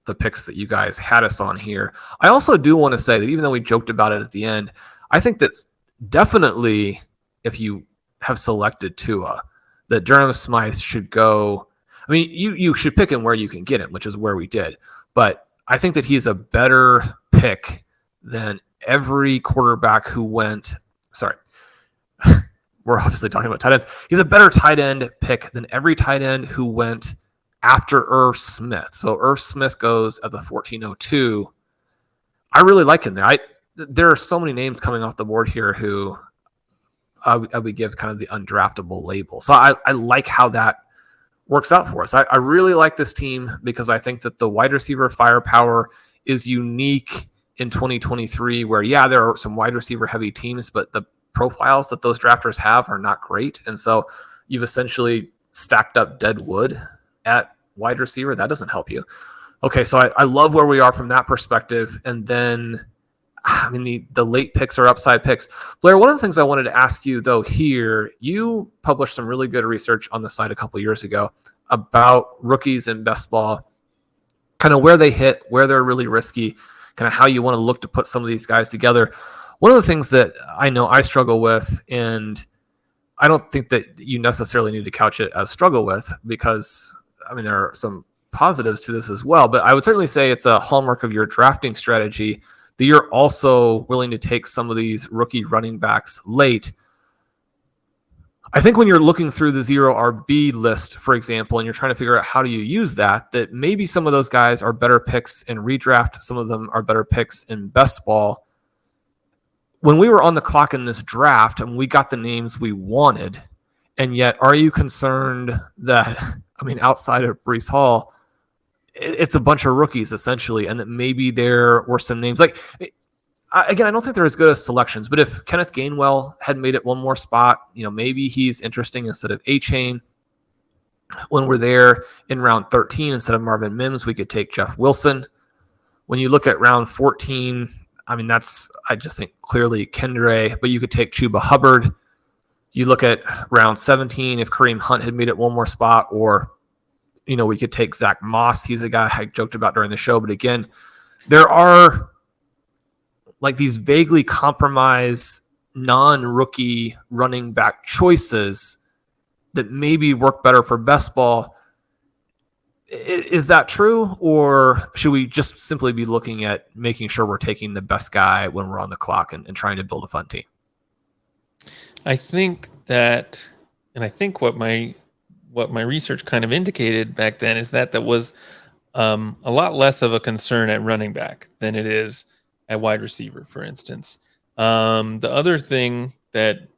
the picks that you guys had us on here. I also do want to say that even though we joked about it at the end, I think that's definitely, if you have selected Tua, that Durham Smythe should go. I mean, you should pick him where you can get him, which is where we did. But I think that he's a better pick than every quarterback who went. Sorry, we're obviously talking about tight ends. He's a better tight end pick than every tight end who went after Irv Smith. So Irv Smith goes at the 1402. I really like him there. There are so many names coming off the board here who I would give kind of the undraftable label. So I like how that works out for us. I really like this team because I think that the wide receiver firepower is unique in 2023 where, yeah, there are some wide receiver heavy teams, but the profiles that those drafters have are not great. And so you've essentially stacked up dead wood at wide receiver. That doesn't help you. Okay, so I love where we are from that perspective. And then, I mean, the late picks are upside picks. Blair, one of the things I wanted to ask you, though, here, you published some really good research on the site a couple years ago about rookies in best ball, kind of where they hit, where they're really risky, kind of how you want to look to put some of these guys together. One of the things that I know I struggle with, and I don't think that you necessarily need to couch it as struggle with, because, I mean, there are some positives to this as well, but I would certainly say it's a hallmark of your drafting strategy that you're also willing to take some of these rookie running backs late. I think when you're looking through the 0RB list, for example, and you're trying to figure out how do you use that maybe some of those guys are better picks in redraft. Some of them are better picks in best ball. When we were on the clock in this draft and we got the names we wanted, and yet are you concerned that, I mean, outside of Breece Hall, it's a bunch of rookies essentially, and that maybe there were some names like, again, I don't think they're as good as selections, but if Kenneth Gainwell had made it one more spot, maybe he's interesting instead of A-Chain. When we're there in round 13, instead of Marvin Mims, we could take Jeff Wilson. When you look at round 14, I mean, I just think clearly Kendre, but you could take Chuba Hubbard. You look at round 17, if Kareem Hunt had made it one more spot, or we could take Zach Moss. He's a guy I joked about during the show. But again, there are like these vaguely compromised non-rookie running back choices that maybe work better for best ball. Is that true? Or should we just simply be looking at making sure we're taking the best guy when we're on the clock and trying to build a fun team? I think that, and I think what my research kind of indicated back then is that was a lot less of a concern at running back than it is at wide receiver, for instance. The other thing that,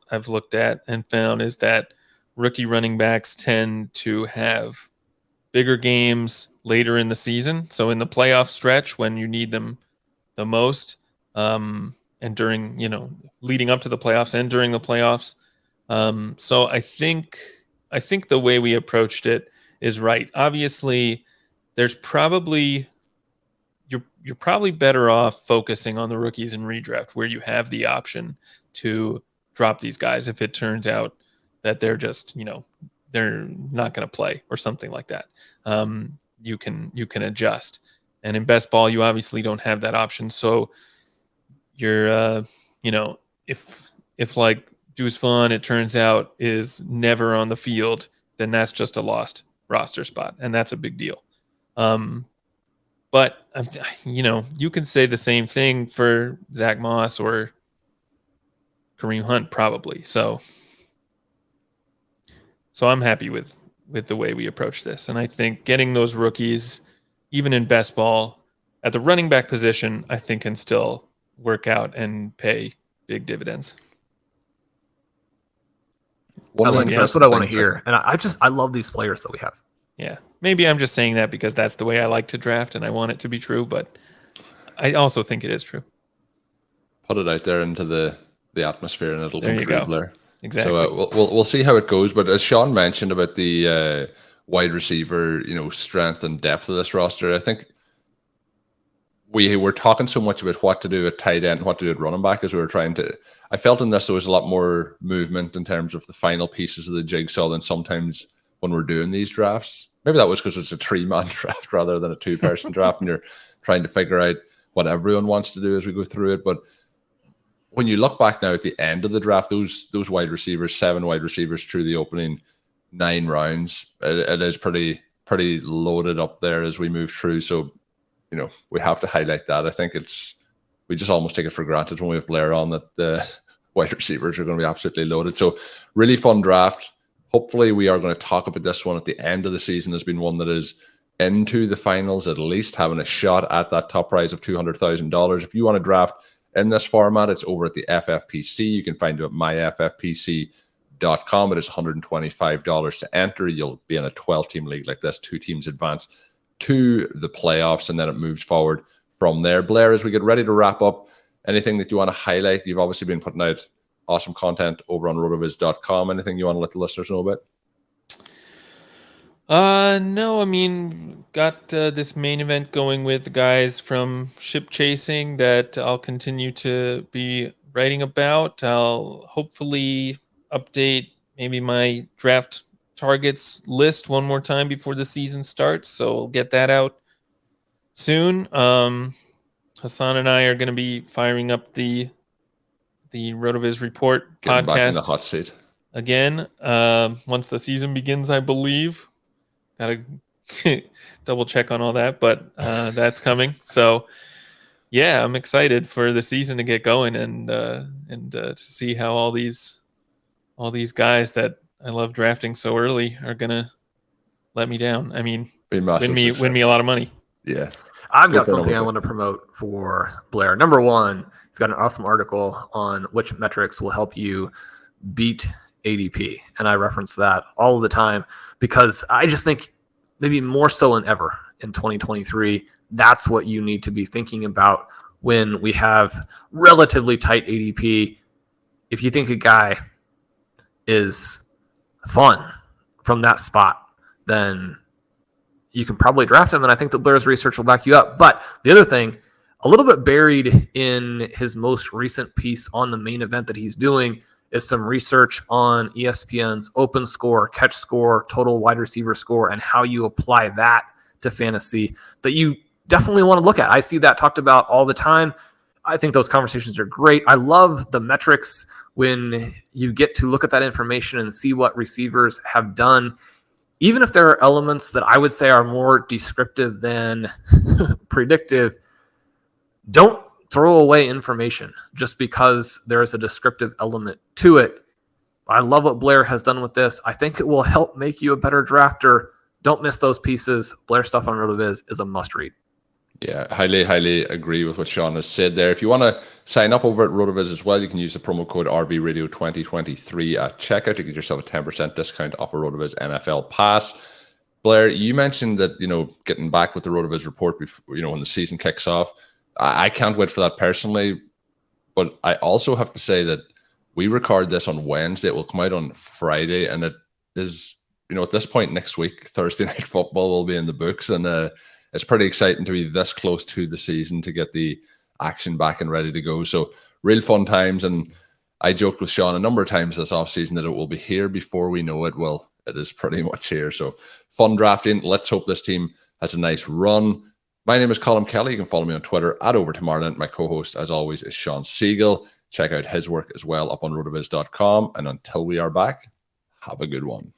I've looked at and found is that rookie running backs tend to have bigger games later in the season. So in the playoff stretch when you need them the most, and during, leading up to the playoffs and during the playoffs. So I think the way we approached it is right. Obviously, there's probably you're probably better off focusing on the rookies in redraft where you have the option to drop these guys if it turns out that they're just, they're not going to play or something like that. You can adjust. And in best ball, you obviously don't have that option. So you're, if like Deuce Vaughn, it turns out, is never on the field, then that's just a lost roster spot, and that's a big deal. But you can say the same thing for Zach Moss or Kareem Hunt, probably. So I'm happy with the way we approach this, and I think getting those rookies, even in best ball, at the running back position, I think can still work out and pay big dividends. That's what I want to hear. And I love these players that we have. Yeah. Maybe I'm just saying that because that's the way I like to draft and I want it to be true, but I also think it is true. Put it out there into the the atmosphere, and it'll There come you through, go. Blair. Exactly. So we'll see how it goes. But as Shawn mentioned about the wide receiver, strength and depth of this roster, I think we were talking so much about what to do at tight end and what to do at running back as we were trying to. I felt in this there was a lot more movement in terms of the final pieces of the jigsaw than sometimes when we're doing these drafts. Maybe that was because it's a 3-man draft rather than a 2-person draft, and you're trying to figure out what everyone wants to do as we go through it. But when you look back now at the end of the draft, those wide receivers, 7 wide receivers through the opening 9 rounds, it is pretty loaded up there as we move through. So, we have to highlight that. I think we just almost take it for granted when we have Blair on that the wide receivers are going to be absolutely loaded. So really fun draft. Hopefully we are going to talk about this one at the end of the season has been one that is into the finals, at least having a shot at that top prize of $200,000. If you want to draft in this format, it's over at the FFPC. You can find it at myffpc.com. It is $125 to enter. You'll be in a 12-team league like this. 2 teams advance to the playoffs, and then it moves forward from there. Blair, as we get ready to wrap up, anything that you want to highlight? You've obviously been putting out awesome content over on rotoviz.com. Anything you want to let the listeners know about? No, I mean, got this main event going with the guys from Ship Chasing that I'll continue to be writing about. I'll hopefully update maybe my draft targets list one more time before the season starts, so I'll get that out soon. Hassan and I are going to be firing up the RotoViz Report Getting podcast back in the hot seat again once the season begins, I believe. Gotta double check on all that, but that's coming. So yeah, I'm excited for the season to get going and to see how all these guys that I love drafting so early are gonna let me down. I mean, win me a lot of money. Yeah. I've got something I want to promote for Blair. Number one, he's got an awesome article on which metrics will help you beat ADP. And I reference that all the time because I just think maybe more so than ever in 2023, that's what you need to be thinking about when we have relatively tight ADP. If you think a guy is fun from that spot, then you can probably draft him, and I think that Blair's research will back you up. But the other thing, a little bit buried in his most recent piece on the main event that he's doing is some research on ESPN's open score, catch score, total wide receiver score, and how you apply that to fantasy that you definitely want to look at. I see that talked about all the time. I think those conversations are great. I love the metrics when you get to look at that information and see what receivers have done, even if there are elements that I would say are more descriptive than predictive. Don't throw away information just because there is a descriptive element to it. I love what Blair has done with this. I think it will help make you a better drafter. Don't miss those pieces. Blair stuff on RotoViz is a must read. Yeah, highly agree with what Shawn has said there. If you want to sign up over at RotoViz as well, you can use the promo code RVRadio2023 at checkout to get yourself a 10% discount off a RotoViz NFL Pass. Blair, you mentioned that, getting back with the RotoViz report before, when the season kicks off. I can't wait for that personally, but I also have to say that we record this on Wednesday. It will come out on Friday, and it is, at this point next week, Thursday Night Football will be in the books, and it's pretty exciting to be this close to the season to get the action back and ready to go. So real fun times, and I joked with Shawn a number of times this offseason that it will be here before we know it. Well, it is pretty much here. So fun drafting. Let's hope this team has a nice run. My name is Colm Kelly. You can follow me on Twitter at @OverToMarlin. My co-host, as always, is Shawn Siegele. Check out his work as well up on rotoviz.com. And until we are back, have a good one.